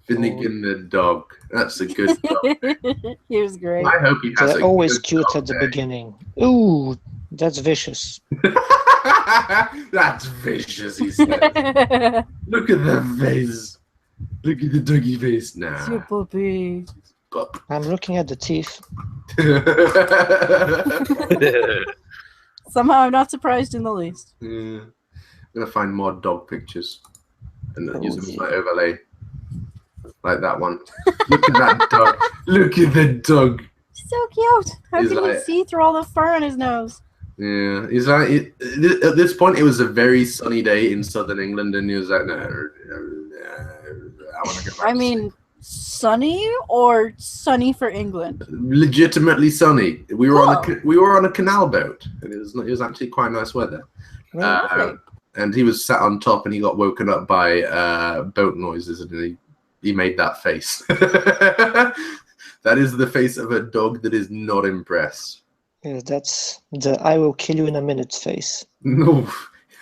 Finnegan the dog. That's a good dog. He was great. I hope he has They're a always good cute dog at the day. beginning. Ooh, that's vicious. That's vicious, he said. Look at the face. Look at the doggy face now. It's your puppy. Pup. I'm looking at the teeth. Somehow I'm not surprised in the least. Yeah. I'm gonna find more dog pictures and then use them as yeah. my overlay, like that one. Look at that dog. Look at the dog. So cute. How He's can you like- see through all the fur on his nose? Yeah, he's like. At this point, it was a very sunny day in southern England, and he was like, "No, I want to go back." I mean, sunny or sunny for England? legitimately sunny. We were Oh. we were on a canal boat, and it was actually quite nice weather. Well, Okay. And he was sat on top, and he got woken up by boat noises, and he made that face. That is the face of a dog that is not impressed. yeah, that's the I will kill you in a minute face. No,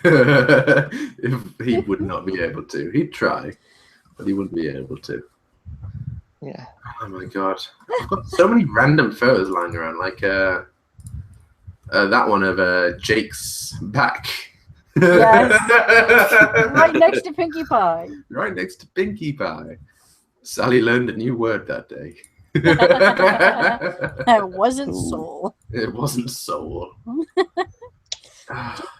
if he would not be able to. He'd try, but he wouldn't be able to. Yeah. Oh my god, I've got so many random photos lying around, like that one of Jake's back. Yes. Right next to Pinkie Pie. Right next to Pinkie Pie. Sally learned a new word that day. That wasn't Ooh. soul. It wasn't soul.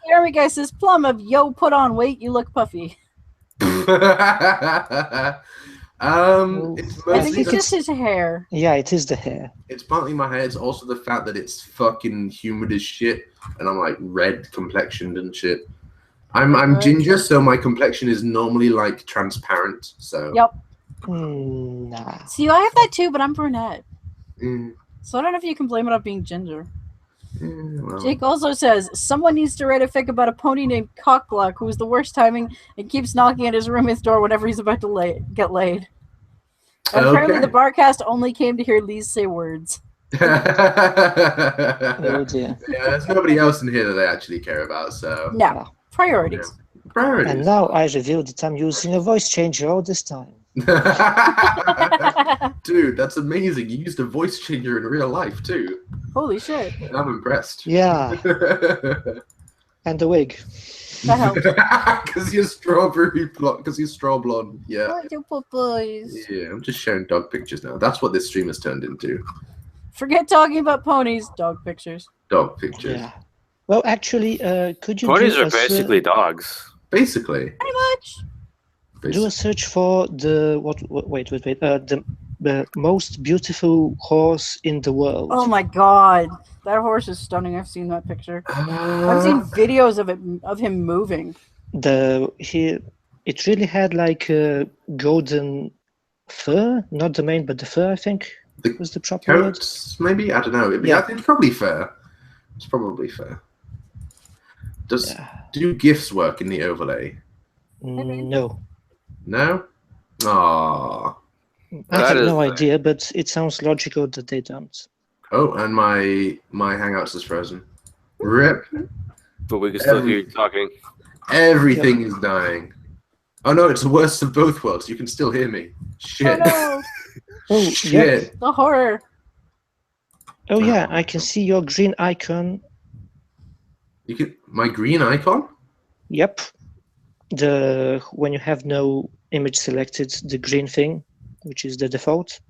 Jeremy Guy says, Plum of yo, put on weight, you look puffy. It's I mostly think it's just his hair. Yeah, it is the hair. it's partly my hair. It's also the fact that it's fucking humid as shit, and I'm like red complexioned and shit. I'm Right. ginger, so my complexion is normally like transparent. So Yep. Nah. See, I have that too, but I'm brunette. Mm, So I don't know if you can blame it on being ginger. well. Jake also says, someone needs to write a fic about a pony named Cockluck who is the worst timing and keeps knocking at his roommate's door whenever he's about to get laid. And apparently Okay. the Barcast only came to hear Lise say words. Oh Yeah, dear. there's nobody else in here that they actually care about. So No. Priorities. priorities. And now I reveal that I'm using a voice changer all this time. Dude, that's amazing. You used a voice changer in real life too. Holy shit. I'm impressed. Yeah, and the wig. That helps. Because you're strawberry blonde. Because you're straw blonde. Yeah. What you boys? Yeah, I'm just showing dog pictures now. That's what this stream has turned into. Forget talking about ponies. Dog pictures. Dog pictures. Yeah. Well, actually, could you Ponies do are a ser- basically dogs. Basically. Pretty much. do a search for the wait, the the most beautiful horse in the world. Oh my god, that horse is stunning. I've seen that picture. I've seen videos of him moving. It really had like a golden fur, not the mane, but the fur. I think was the proper word. Coats, maybe, I don't know. Yeah. I think it's probably fair. It's probably fair. Do GIFs work in the overlay? No. No? Aww. I have no idea, but it sounds logical that they don't. Oh, and my Hangouts is frozen. RIP. But we can still hear you talking. Everything is dying. Oh no, it's the worst of both worlds. You can still hear me. Shit. Oh, Oh, Shit. yeah. the horror. Oh yeah, I can see your green icon. You can my green icon? Yep. When you have no image selected, the green thing, which is the default.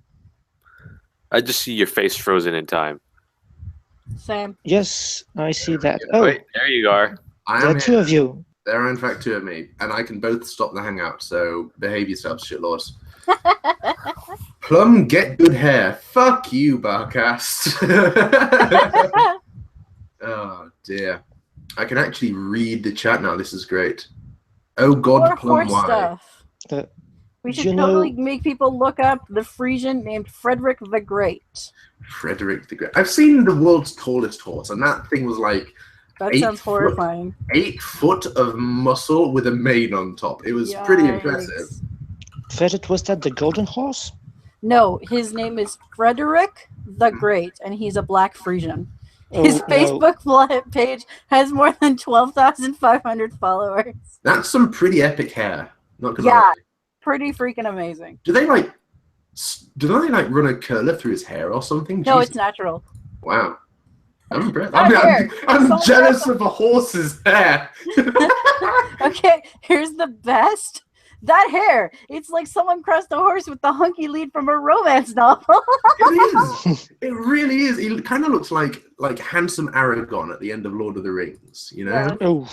I just see your face frozen in time. Same. Yes, I see that. Oh, Wait, there you are. I there am are two here. of you. There are in fact two of me, and I can both stop the Hangout, so behave yourselves, shitlords. Plum, get good hair. Fuck you, Barcast. Oh dear. I can actually read the chat now. This is great. Oh God, More Plum, horse why? stuff. Uh, We should you know- totally make people look up the Frisian named Frederick the Great. Frederick the Great. I've seen the world's tallest horse, and that thing was like That 8 sounds foot. horrifying. 8 foot of muscle with a mane on top. It was pretty Yikes. impressive. Frederick, was that the golden horse? No, his name is Frederick the Great, and he's a black Frisian. His Oh, no. Facebook page has more than 12,500 followers. That's some pretty epic hair. Not gonna Yeah. lie. Pretty freaking amazing. Do they like run a curler through his hair or something? No, Jeez. it's natural. Wow. I'm impressed. Not hair. I'm It's all jealous natural. of a horse's hair. Okay, here's the best. That hair. It's like someone crossed a horse with the hunky lead from a romance novel. It is. It really is. He kind of looks like handsome Aragorn at the end of Lord of the Rings. You know. Yeah. Oh,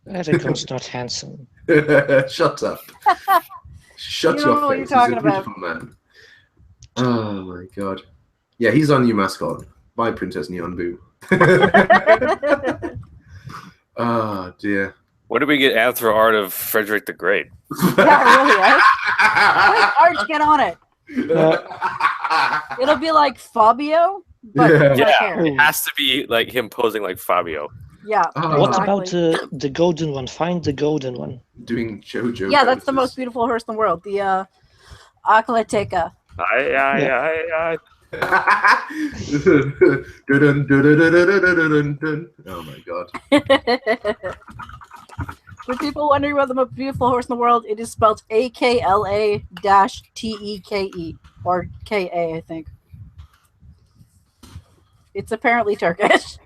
Aragorn's not handsome. Shut up. Shut You your know what face. you're talking He's a beautiful man. Oh my god. Yeah, he's our new mascot. Bye, Princess Neon Boo. Oh dear. What did we get Anthro art of Frederick the Great? Yeah, really, right? Quick, Arch, get on it. It'll be like Fabio, but Yeah. black Yeah. hair. It has to be like him posing like Fabio. Yeah. Oh. What exactly. about the golden one? Find the golden one. Doing JoJo. Yeah, that's the poses. most beautiful horse in the world. The Akalateca. Oh my god. For people wondering about the most beautiful horse in the world, it is spelled AKLA-TEKE or KA, I think. It's apparently Turkish.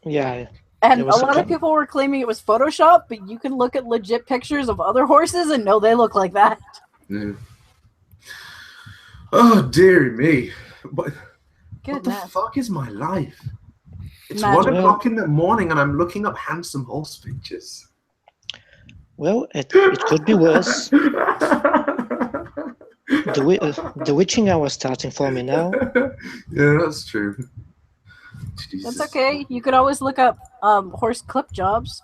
Yeah. And There a was a lot of com- people were claiming it was Photoshop, but you can look at legit pictures of other horses and know they look like that. Yeah. Oh dear me. What the Goodness. fuck is my life? It's Magic. 1 o'clock in the morning and I'm looking up handsome horse pictures. Well, it could be worse. The witching hour starting for me now. Yeah, that's true. Jesus. That's okay. You could always look up horse clip jobs,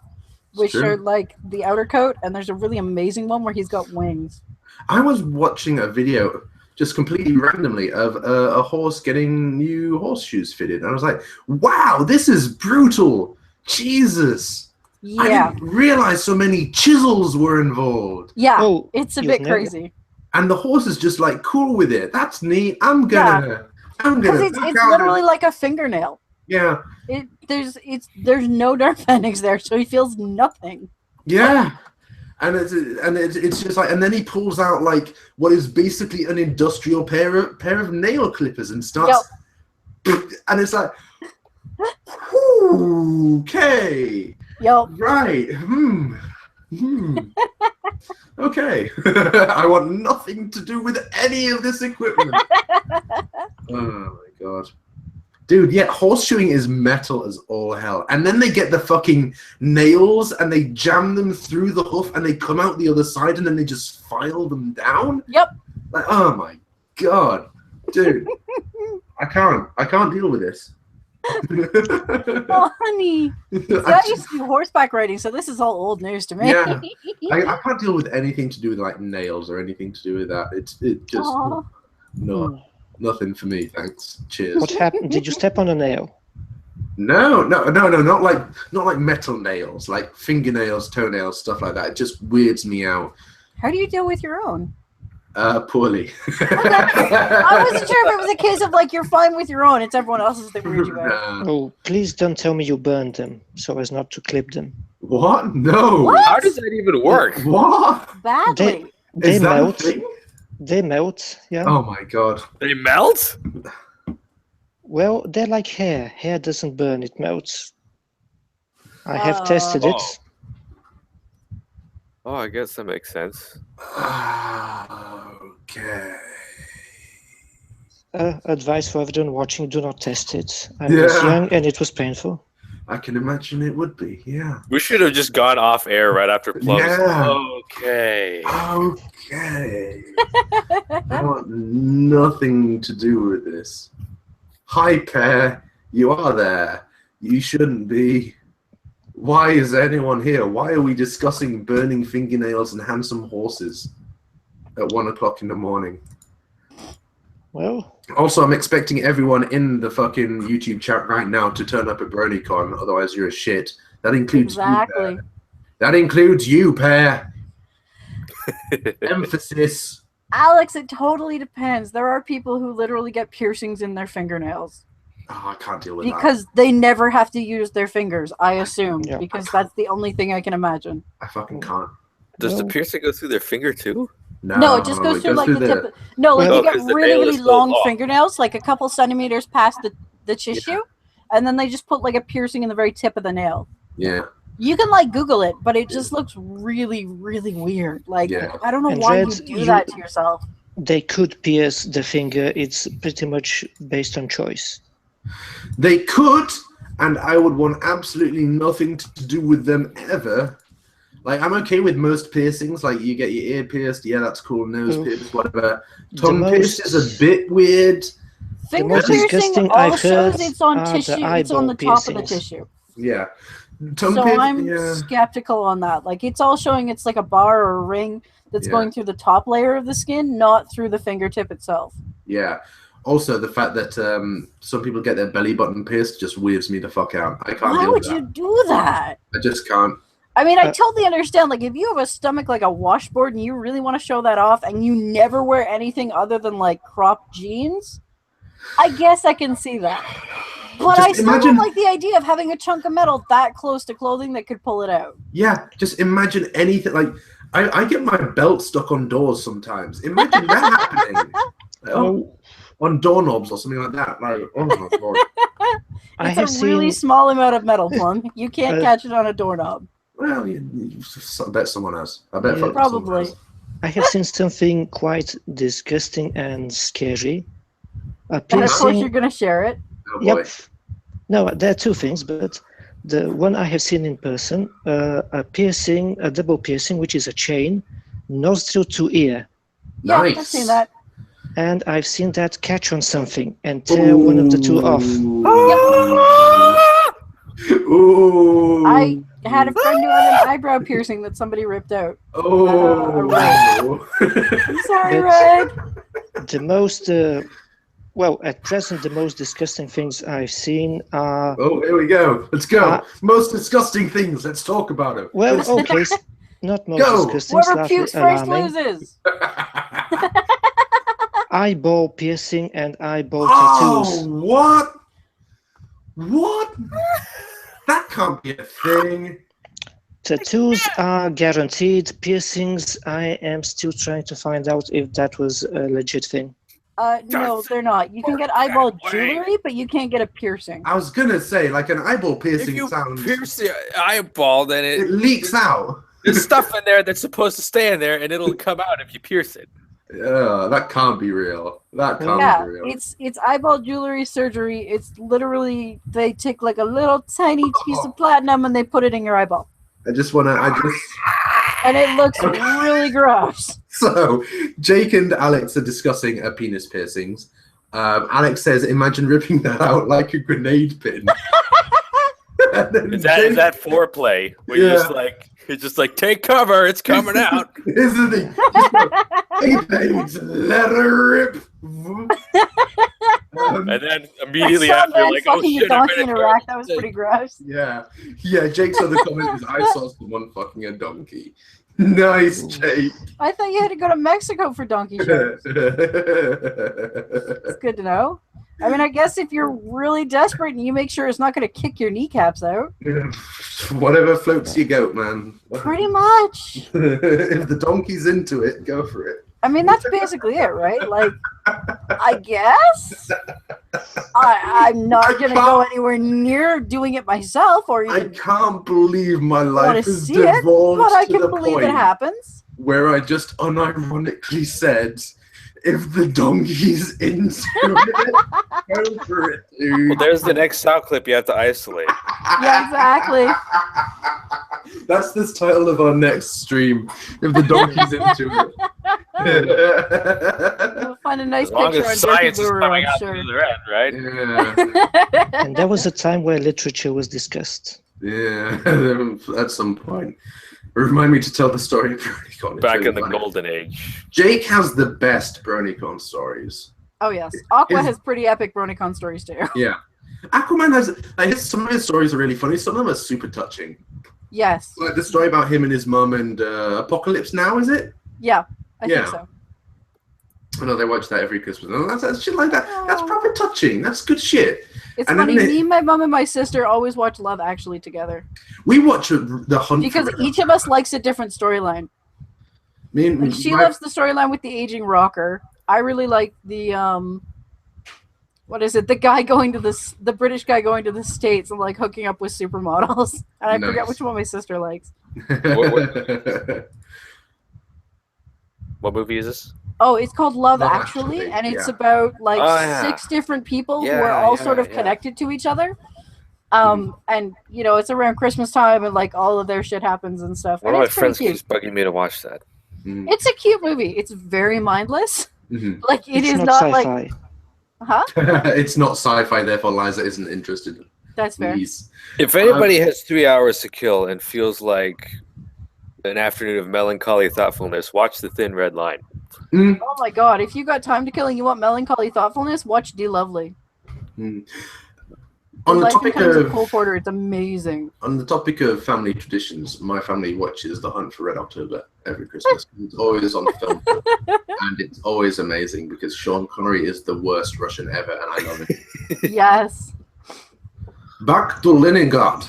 which true. are like the outer coat, and there's a really amazing one where he's got wings. I was watching a video just completely randomly of a horse getting new horseshoes fitted. And I was like, wow, this is brutal. Jesus. I Yeah. didn't realize so many chisels were involved. Yeah. Oh, It's a you've bit never- crazy. And the horse is just like cool with it. That's neat. I'm Because gonna it's back out literally and- like a fingernail. yeah. There's no nerve endings there, so he feels nothing. Yeah. And it's just like, and then he pulls out like what is basically an industrial pair of nail clippers and starts, and it's like, okay, Yo, right, okay. I want nothing to do with any of this equipment. Oh my god. Dude, yeah, horseshoeing is metal as all hell. And then they get the fucking nails and they jam them through the hoof and they come out the other side and then they just file them down. Yep. Like, oh my god. Dude, I can't deal with this. Oh, honey. See, I used to do horseback riding, so this is all old news to me. Yeah, I can't deal with anything to do with like nails or anything to do with that. It just Aw. nothing for me. Thanks. Cheers. What happened? Did you step on a nail? No, not like metal nails, like fingernails, toenails, stuff like that. It just weirds me out. How do you deal with your own? Poorly. I wasn't sure if it was a case of like you're fine with your own, it's everyone else's that weird you out. Oh, please don't tell me you burned them so as not to clip them. What? No. What? How does that even work? What? Badly. They Is that a melt. thing? They melt, yeah. Oh my god. They melt? Well, they're like hair. Hair doesn't burn, it melts. I have tested it. Oh, I guess that makes sense. Okay. Advice for everyone watching, do not test it. I was young and it was painful. I can imagine it would be, yeah. We should have just gone off air right after Plum. Yeah. Okay. Okay. I want nothing to do with this. Hi, Pear. You are there. You shouldn't be. Why is anyone here? Why are we discussing burning fingernails and handsome horses at 1 o'clock in the morning? Well, also, I'm expecting everyone in the fucking YouTube chat right now to turn up at BronyCon, otherwise you're a shit. That includes you, Exactly. Pear. That includes you, Pear. Emphasis. Alex, it totally depends. There are people who literally get piercings in their fingernails. Oh, I can't deal with because they never have to use their fingers, I assume. Yeah. Because that's the only thing I can imagine. that. I fucking can't. Does the No. piercing go through their finger too? No, it just goes through like the tip. No, like Well, you get 'cause the really, nail is really still long long. fingernails, like a couple centimeters past the tissue, and then they just put like a piercing in the very tip of the nail. Yeah. You can like Google it, but it just looks really, really weird. Like Yeah. I don't know And why Red, you do that to yourself. they could pierce the finger. It's pretty much based on choice. They could, and I would want absolutely nothing to do with them ever. Like, I'm okay with most piercings. Like, you get your ear pierced, yeah, that's cool. Nose pierced, whatever. Tongue pierced is a bit weird. Finger most piercing disgusting all I've heard shows it's on are the tissue. It's on the eyeball top of the piercings. tissue. Yeah. Tongue So piercing, I'm yeah. skeptical on that. Like it's all showing it's like a bar or a ring that's Yeah. going through the top layer of the skin, not through the fingertip itself. Yeah. Also, the fact that some people get their belly button pierced just weirds me the fuck out. I can't Why deal would with you that. do that? I just can't. I mean, I totally understand. Like, if you have a stomach like a washboard and you really want to show that off and you never wear anything other than, like, cropped jeans, I guess I can see that. But Just I still imagine- don't like the idea of having a chunk of metal that close to clothing that could pull it out. Yeah, just imagine anything. Like, I get my belt stuck on doors sometimes. Imagine that happening. Like, on doorknobs or something like that. Like, oh my god. I It's have a really seen small amount of metal, Plum. You can't catch it on a doorknob. Well, I bet someone has. I bet Yeah. fucking Probably. someone has. I have seen something quite disgusting and scary. A And of course, piercing. you're going to share it. Oh boy. Yep. No, there are two things, but the one I have seen in person, a piercing, a double piercing, which is a chain, nostril to ear. Yeah, Nice. I've seen that. And I've seen that catch on something and tear one of the two off. Ooh. I had a friend who had an eyebrow piercing that somebody ripped out. Oh. I'm sorry, But- Red. The most, well, at present, the most disgusting things I've seen are, Oh, here we go. Let's go. Most disgusting things. Let's talk about it. well, okay, not most Go. disgusting, Whoever slightly pukes first alarming. loses. Eyeball piercing and eyeball Oh, tattoos. what? What? That can't be a thing. Tattoos are guaranteed. Piercings, I am still trying to find out if that was a legit thing. No, they're not. You can get eyeball jewelry, but you can't get a piercing. I was gonna say, like an eyeball If piercing you sounds. pierce the eyeball, then It leaks out. there's stuff in there that's supposed to stay in there, and it'll come out if you pierce it. That can't be real. That can't Yeah, be real. it's eyeball jewelry surgery. It's literally they take like a little tiny piece of platinum and they put it in your eyeball, I just wanna. and it looks really gross. So, Jake and Alex are discussing penis piercings. Alex says, imagine ripping that out like a grenade pin. Is that foreplay? Where you're just like, take cover, it's coming out. Isn't it? Hey, thanks, let her rip. And then immediately after, you're like, oh shit, I'm donkey in Iraq. That was pretty gross. Yeah. Jake's other comment is, I saw someone fucking a donkey. Nice, Jake. I thought you had to go to Mexico for donkey shows. It's good to know. I mean, I guess if you're really desperate and you make sure it's not going to kick your kneecaps out. Whatever floats your goat, man. Pretty much. If the donkey's into it, go for it. I mean, that's basically it, right? Like, I guess I'm not going to go anywhere near doing it myself, or I even can't believe my life is see it, devolved but I to can the believe point it happens. where I just unironically said, if the donkey's into it, go for it, dude. Well, there's the next sound clip you have to isolate. Yeah, exactly. That's the title of our next stream. If the donkey's into it. We'll find a nice As long picture as on science is Brewer, coming I'm out sure. the other end, right? Yeah. And that was a time where literature was discussed. Yeah. At some point. Remind me to tell the story of BronyCon. Back in the golden age. Jake has the best BronyCon stories. Oh, yes. Aqua has pretty epic BronyCon stories, too. Yeah. Aquaman has, some of his stories are really funny. Some of them are super touching. Yes. Like the story about him and his mum and Apocalypse Now, is it? Yeah, I think so. I know they watch that every Christmas. And that's shit like that. That's proper touching. That's good shit. It's and funny. Me, my mom, and my sister always watch Love Actually together. We watch The Hunt because for each of us likes a different storyline. Like she loves the storyline with the aging rocker. I really like the what is it? The guy going to the British guy going to the States and like hooking up with supermodels. And I forget which one my sister likes. What movie is this? Oh, it's called Love Actually, and it's about like 6 different people who are all sort of connected to each other. And you know, it's around Christmas time, and like all of their shit happens and stuff. One of my friends keeps bugging me to watch that. It's a cute movie. It's very mindless. Like It's is not not sci-fi. like, huh? It's not sci-fi, therefore Liza isn't interested. That's fair. Please. If anybody has 3 hours to kill and feels like an afternoon of melancholy thoughtfulness, watch The Thin Red Line. Oh my god! If you got time to kill and you want melancholy thoughtfulness, watch D Lovely. On the Life topic and Times of Cole Porter, it's amazing. On the topic of family traditions, my family watches The Hunt for Red October every Christmas. It's always on film, and it's always amazing because Sean Connery is the worst Russian ever, and I love it. Yes. Back to Leningrad.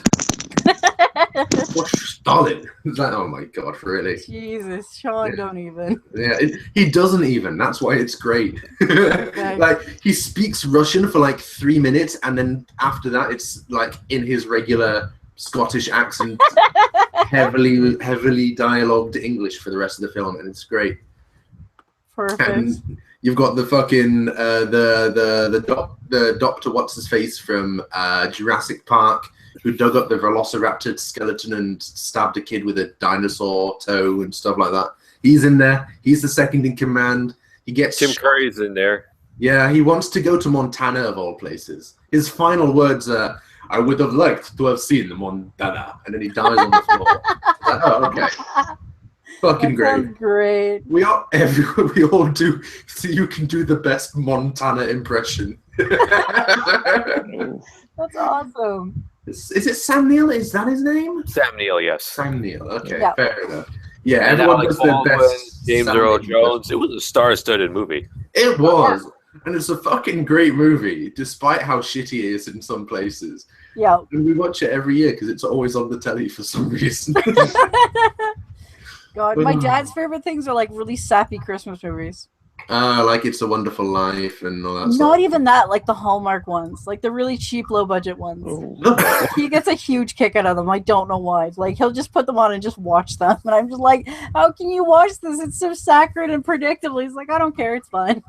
Stalin. Oh my god, really? Jesus, Sean, don't even. Yeah, he doesn't even. That's why it's great. Like he speaks Russian for like 3 minutes, and then after that, it's like in his regular Scottish accent, heavily dialogued English for the rest of the film, and it's great. Perfect. And you've got the fucking the doctor what's his face from Jurassic Park, who dug up the velociraptor skeleton and stabbed a kid with a dinosaur toe and stuff like that. He's in there. He's the second in command. He gets Tim Curry's in there. Yeah, he wants to go to Montana of all places. His final words are, "I would have liked to have seen Montana," and then he dies on the floor. Like, oh, okay. Fucking great. Sounds great. We all do. So you can do the best Montana impression. That's awesome. Is it Sam Neill? Is that his name? Sam Neill, yes. Sam Neill. Okay, Yeah. fair enough. Yeah, And everyone Alex does their Baldwin, best. James Sam Earl Neill Jones. It was a star-studded movie. It was, and it's a fucking great movie, despite how shitty it is in some places. Yeah. And we watch it every year because it's always on the telly for some reason. God, my dad's favorite things are like really sappy Christmas movies. Like It's a Wonderful Life and all that stuff. Not even that, like the Hallmark ones, like the really cheap, low budget ones. Oh. He gets a huge kick out of them. I don't know why. Like he'll just put them on and just watch them, and I'm just like, how can you watch this? It's so saccharine and predictable. He's like, I don't care. It's fine.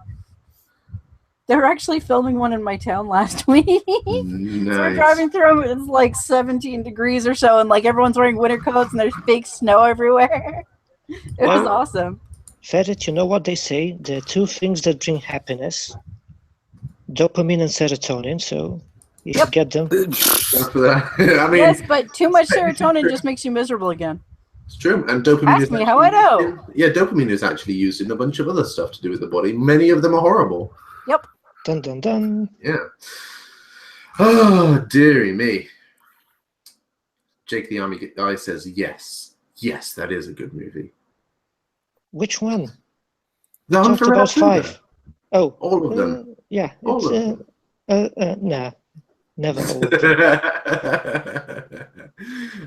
They were actually filming one in my town last week. So we're driving through, it's like 17 degrees or so, and like everyone's wearing winter coats, and there's fake snow everywhere. It was awesome. Ferret, you know what they say? There are 2 things that bring happiness: dopamine and serotonin, so you should get them. After that, I mean, Yes, but too much serotonin just makes you miserable again. it's true. And dopamine Ask is me how I know. Yeah, dopamine is actually used in a bunch of other stuff to do with the body. Many of them are horrible. Yep. Dun dun dun. Yeah. Oh, dearie me. Jake the Army Guy says yes. Yes, that is a good movie. Which one? The Hunt Talked for Red about October. 5. Oh, All of them. yeah. All It's of them. nah, never all of them.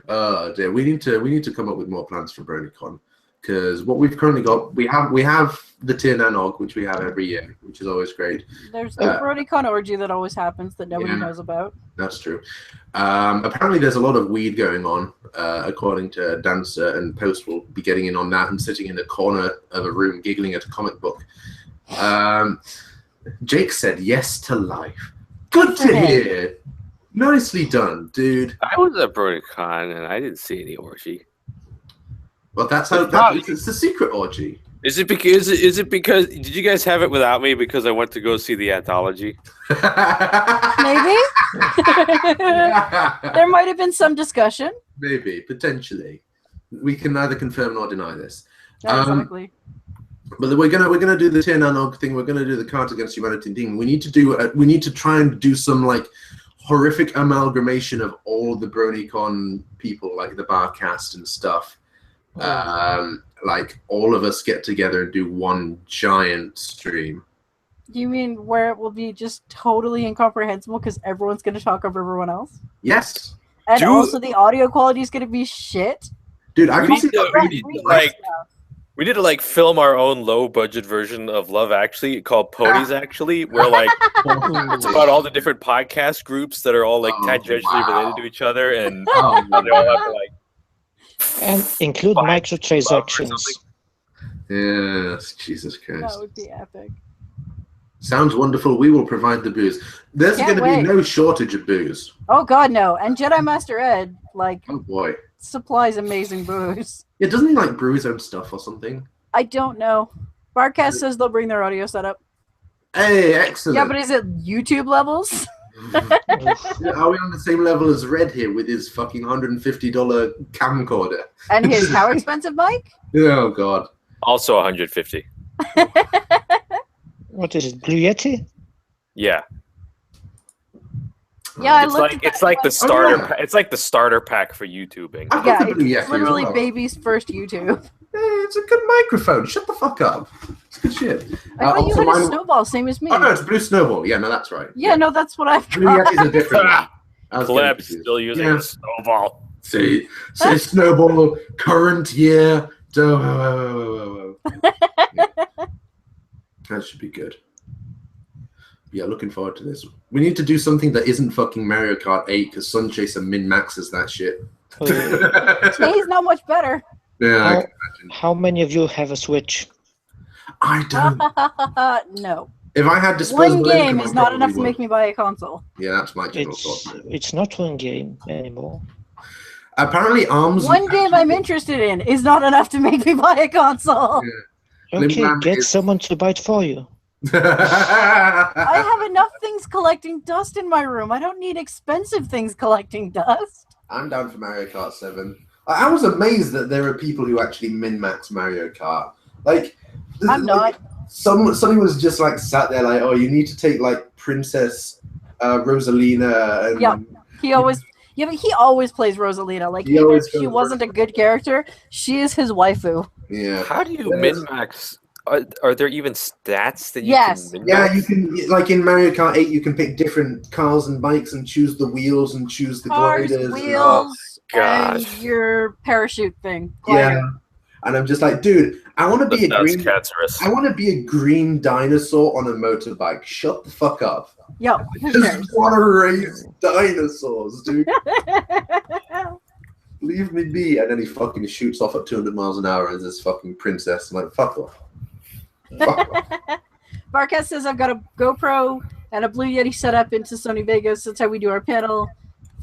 Oh dear, we need to come up with more plans for BronyCon, because what we've currently got, we have the Tir Nanog, which we have every year, which is always great. There's the BronyCon orgy that always happens that nobody Yeah. knows about. That's true. Apparently, there's a lot of weed going on, according to Dancer, and Post will be getting in on that and sitting in a corner of a room giggling at a comic book. Jake said yes to life. Good to hear. Nicely done, dude. I was at BronyCon and I didn't see any orgy. Well, that's how it's the secret orgy. Is it because did you guys have it without me because I went to go see the anthology? Maybe. There might have been some discussion. Maybe, potentially. We can neither confirm nor deny this. Exactly. But we're gonna do the Tir Nanog thing. We're gonna do the Cards Against Humanity thing. We need to try and do some like horrific amalgamation of all the BronyCon people, like the Barcast and stuff. Like all of us get together and do one giant stream. Do you mean where it will be just totally incomprehensible because everyone's going to talk over everyone else? Yes. And Dude. also the audio quality is going to be shit? Dude, I We can need see to, we need to like film our own low budget version of Love Actually called Ponies Actually, where like it's about all the different podcast groups that are all like tangentially related to each other, and they all have to like And include microtransactions. Yes, Jesus That Christ. would be epic. Sounds wonderful. We will provide the booze. There's Can't going to be wait. no shortage of booze. Oh god, no. And Jedi Master Ed, like, Oh boy. supplies amazing booze. Yeah, doesn't he like brew his own stuff or something? I don't know. Barcast says they'll bring their audio setup. Hey, excellent. Yeah, but is it YouTube levels? Are we on the same level as Red here with his fucking $150 camcorder? And his how expensive mic? Oh god. also 150. What is it, Blue Yeti? Yeah, Yeah, I it's looked like at it's that, like the like, starter. yeah. It's like the starter pack for YouTubing. I've got yeah, the Blue Yeti it's as literally well. baby's first YouTube. Hey, it's a good microphone. Shut the fuck up. It's good shit. I thought you also had a mine- snowball, same as me. Oh no, it's Blue Snowball. Yeah, no, that's right. Yeah, no, that's what I've Blue got. Yeti's a different one. I was getting Pleb confused. still using Yeah. a snowball. Say Snowball, current year. Whoa. That should be good. Yeah, looking forward to this. We need to do something that isn't fucking Mario Kart 8 because Sunchaser min-maxes that shit. He's not much better. Yeah, I How, can imagine. how many of you have a Switch? I don't. No. If I had disposable One game income, I is not probably enough to would. make me buy a console. Yeah, that's my general thought. It's not one game anymore. Apparently, ARMS. One game I'm interested in is not enough to make me buy a console. Okay, Limbo get is- someone to buy it for you. I have enough things collecting dust in my room. I don't need expensive things collecting dust. I'm down for Mario Kart 7. I was amazed that there are people who actually min-max Mario Kart. Like, I'm not. Somebody was just like sat there like, oh, you need to take like Princess Rosalina. And Yeah. He always plays Rosalina. Like, He even always if she goes wasn't a good character, she is his waifu. Yeah. How do you Yes. min-max? Are there even stats that you Yes. can Yeah, min-max? you can, like in Mario Kart 8, you can pick different cars and bikes and choose the wheels and choose the Cars, gliders. wheels, gosh. and your parachute thing. Yeah. Glider. And I'm just like, dude, I want to be a That's green. cancerous. I want to be a green dinosaur on a motorbike. Shut the fuck up. Yo, who Just cares? want to race dinosaurs, dude. Leave me be. And then he fucking shoots off at 200 miles an hour as this fucking princess. I'm like, fuck off. Fuck off. Barkett says I've got a GoPro and a Blue Yeti set up into Sony Vegas. That's how we do our panel.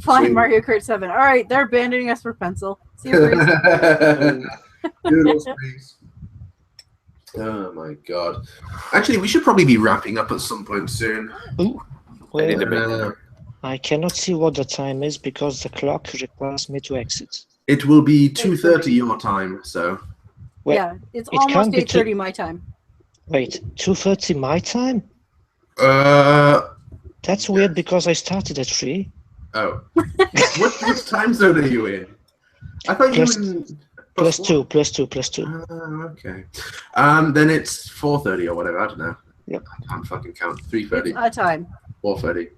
Fine, Sweet. Mario Kart 7. All right, they're abandoning us for pencil. See you, Breeze. Doodles, please. Oh my god. Actually, we should probably be wrapping up at some point soon. Ooh, I need well, to I cannot see what the time is because the clock requires me to exit. It will be 2:30 your time, so. Well, Yeah, it's it almost can't be 8:30 my time. Wait, 2:30 my time? Oh. That's weird because I started at 3. What time zone are you in? I thought Plus- you were in... Plus one? 2, plus 2, plus 2. Okay. Then it's 4:30 or whatever. I don't know. Yep. I can't fucking count. 3:30, It's a time. 4:30.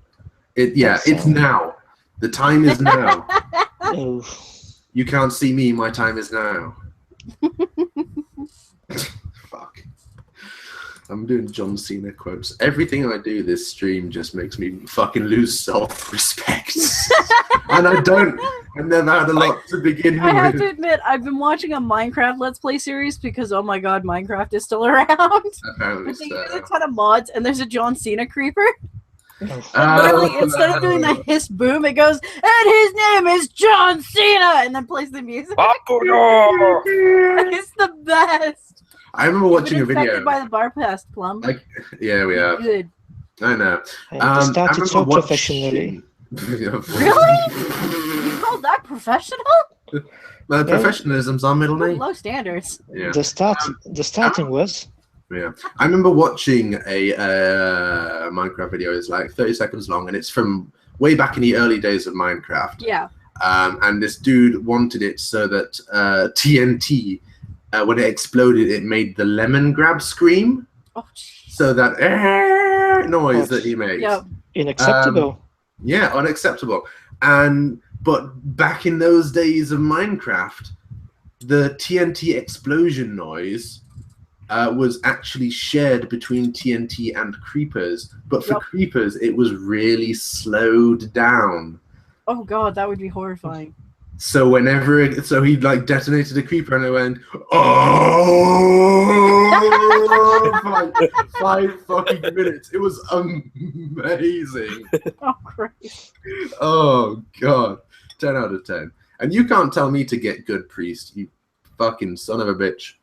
That's, It's now. The time is now. Oh, You can't see me. My time is now. Fuck. I'm doing John Cena quotes. Everything I do this stream just makes me fucking lose self-respect. And I never had a lot to begin I have with. to admit, I've been watching a Minecraft Let's Play series because, oh my god, Minecraft is still around. Apparently But they use so. a ton of mods, and there's a John Cena creeper. oh. Literally, instead of doing the hiss boom, it goes, and his name is John Cena, and then plays the music. It's the best. I remember watching a Been infected video. by the bar past plum. Yeah, we have. Good. I know. I I started remember so watching- professionally. Really? You call that professional? My professionalism's our middle name. Low standards. Yeah. The starting was Yeah, I remember watching a Minecraft video. It's like 30 seconds long, and it's from way back in the early days of Minecraft. Yeah. And this dude wanted it so that TNT, when it exploded, it made the lemon grab scream. Oh, jeez. So that noise that he makes. Yep. unacceptable. Yeah, unacceptable. But back in those days of Minecraft, the TNT explosion noise was actually shared between TNT and creepers. But for Yep. creepers, it was really slowed down. Oh god, that would be horrifying. So so he like detonated a creeper and it went, oh, for like 5 fucking minutes. It was amazing. Oh Christ. Oh god, 10 out of 10. And you can't tell me to get good, priest, you fucking son of a bitch.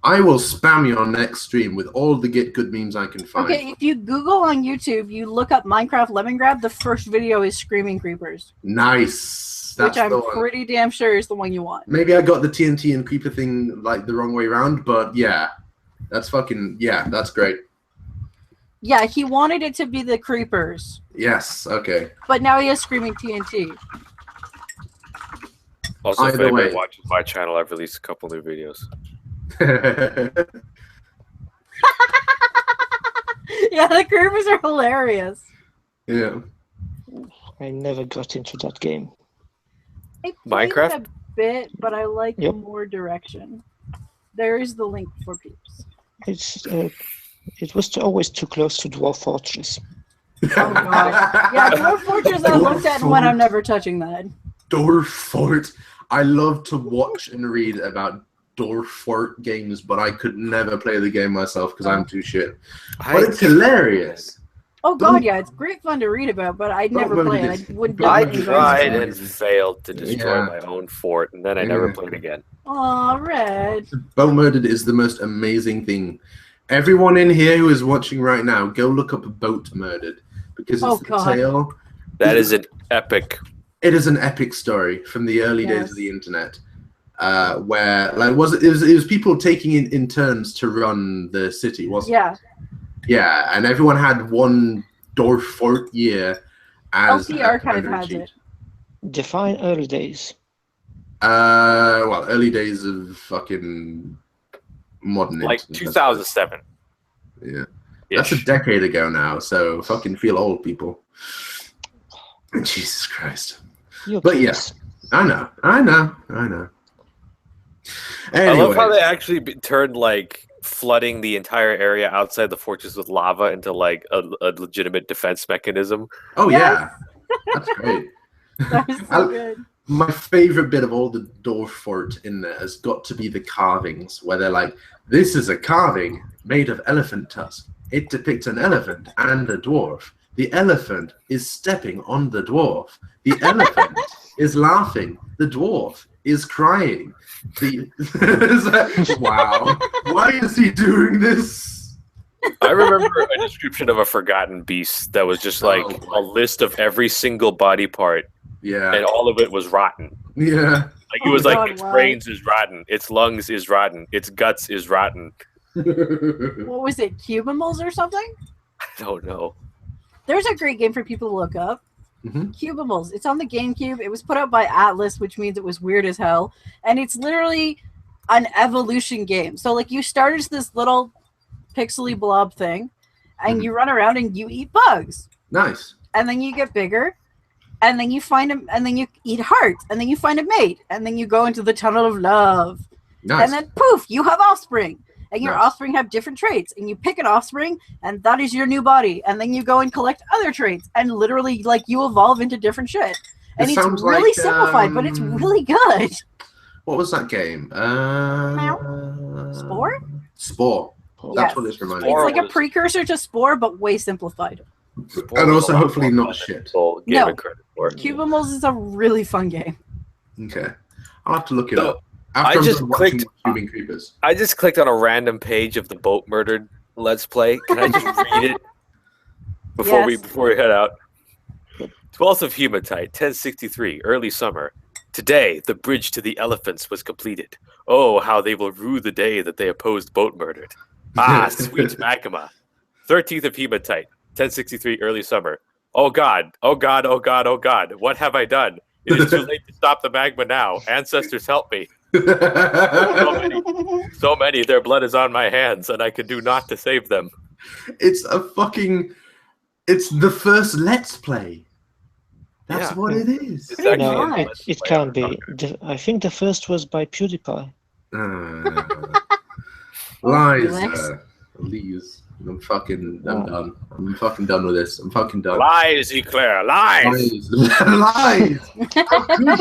I will spam you on next stream with all the get good memes I can find. Okay, if you Google on YouTube, you look up Minecraft Lemon Grab, the first video is Screaming Creepers. Nice. That's which I'm the one. pretty damn sure is the one you want. Maybe I got the TNT and creeper thing like the wrong way around, but yeah. That's great. Yeah, he wanted it to be the creepers, Yes, okay. but now he has Screaming TNT. Also, if Either anybody way. watches my channel, I've released a couple new videos. Yeah, the creepers are hilarious. Yeah. I never got into that game. I played Minecraft? it a bit, but I like Yep. more direction. There is the link for peeps. It was always too close to Dwarf Fortress. Oh god. Yeah, Dwarf Fortress I looked at and went, I'm never touching that. Dwarf Fort. I love to watch and read about Dwarf Fort games, but I could never play the game myself because I'm too shit. But it's hilarious. Oh god, yeah, it's great fun to read about, but I'd never Don't play worry, it. I wouldn't I do it. tried and failed to destroy Yeah. my own fort, and then I never Yeah. played again. Aw, Red. Boat Murdered is the most amazing thing. Everyone in here who is watching right now, go look up Boat Murdered because it's Oh, the God. tale. That is an epic. It is an epic story from the early days Yes. of the internet, where like it was people taking in turns to run the city, wasn't Yeah. it? Yeah, and everyone had one Dwarf Fort year as LP a Archive commander in has chief. it. Define early days. Well, early days of fucking modern Like internet. 2007. Yeah. That's a decade ago now, so fucking feel old, people. Jesus Christ. You're But yeah. kids. I know. I love how Anyway, they actually turned like flooding the entire area outside the fortress with lava into like a legitimate defense mechanism. oh Yes. yeah, that's great. That was so good. My favorite bit of all the Dwarf Fort in there has got to be the carvings, where they're like, this is a carving made of elephant tusk. It depicts an elephant and a dwarf. The elephant is stepping on the dwarf. The elephant is laughing. The dwarf is crying. Wow. Why is he doing this? I remember a description of a forgotten beast that was just like a list of every single body part, and all of it was rotten. Yeah. Like it was like its brains is rotten, its lungs is rotten, its guts is rotten. What was it, Cubimals or something? I don't know. There's a great game for people to look up. Cubimals. It's on the GameCube. It was put out by Atlas, which means it was weird as hell. And it's literally an evolution game. So like you start as this little pixely blob thing, and you run around and you eat bugs. Nice. And then you get bigger, and then you find them, and then you eat hearts, and then you find a mate, and then you go into the tunnel of love. Nice. And then poof, you have offspring. And your offspring have different traits, and you pick an offspring, and that is your new body. And then you go and collect other traits, and literally, like, you evolve into different shit. And it's really simplified, but it's really good. What was that game? Spore? Spore. That's what it's reminding me. It's like a precursor to Spore, but way simplified. And also, hopefully, not shit. No, Cubimals is a really fun game. Okay, I'll have to look it up. I just clicked on a random page of the Boat Murdered Let's Play. Can I just read it before we head out? 12th of Hematite, 1063, early summer. Today, the bridge to the elephants was completed. Oh, how they will rue the day that they opposed Boat Murdered. Ah, sweet magma. 13th of Hematite, 1063, early summer. Oh God, oh God, oh God, oh God. What have I done? It is too late to stop the magma now. Ancestors, help me. So many, their blood is on my hands, and I can do naught to save them. It's the first Let's Play. That's what it is. No, it can't be. I think the first was by PewDiePie. Lies. Please. I'm done. I'm fucking done with this. I'm fucking done. Lies, Eclair. Lies. Lies. How could you?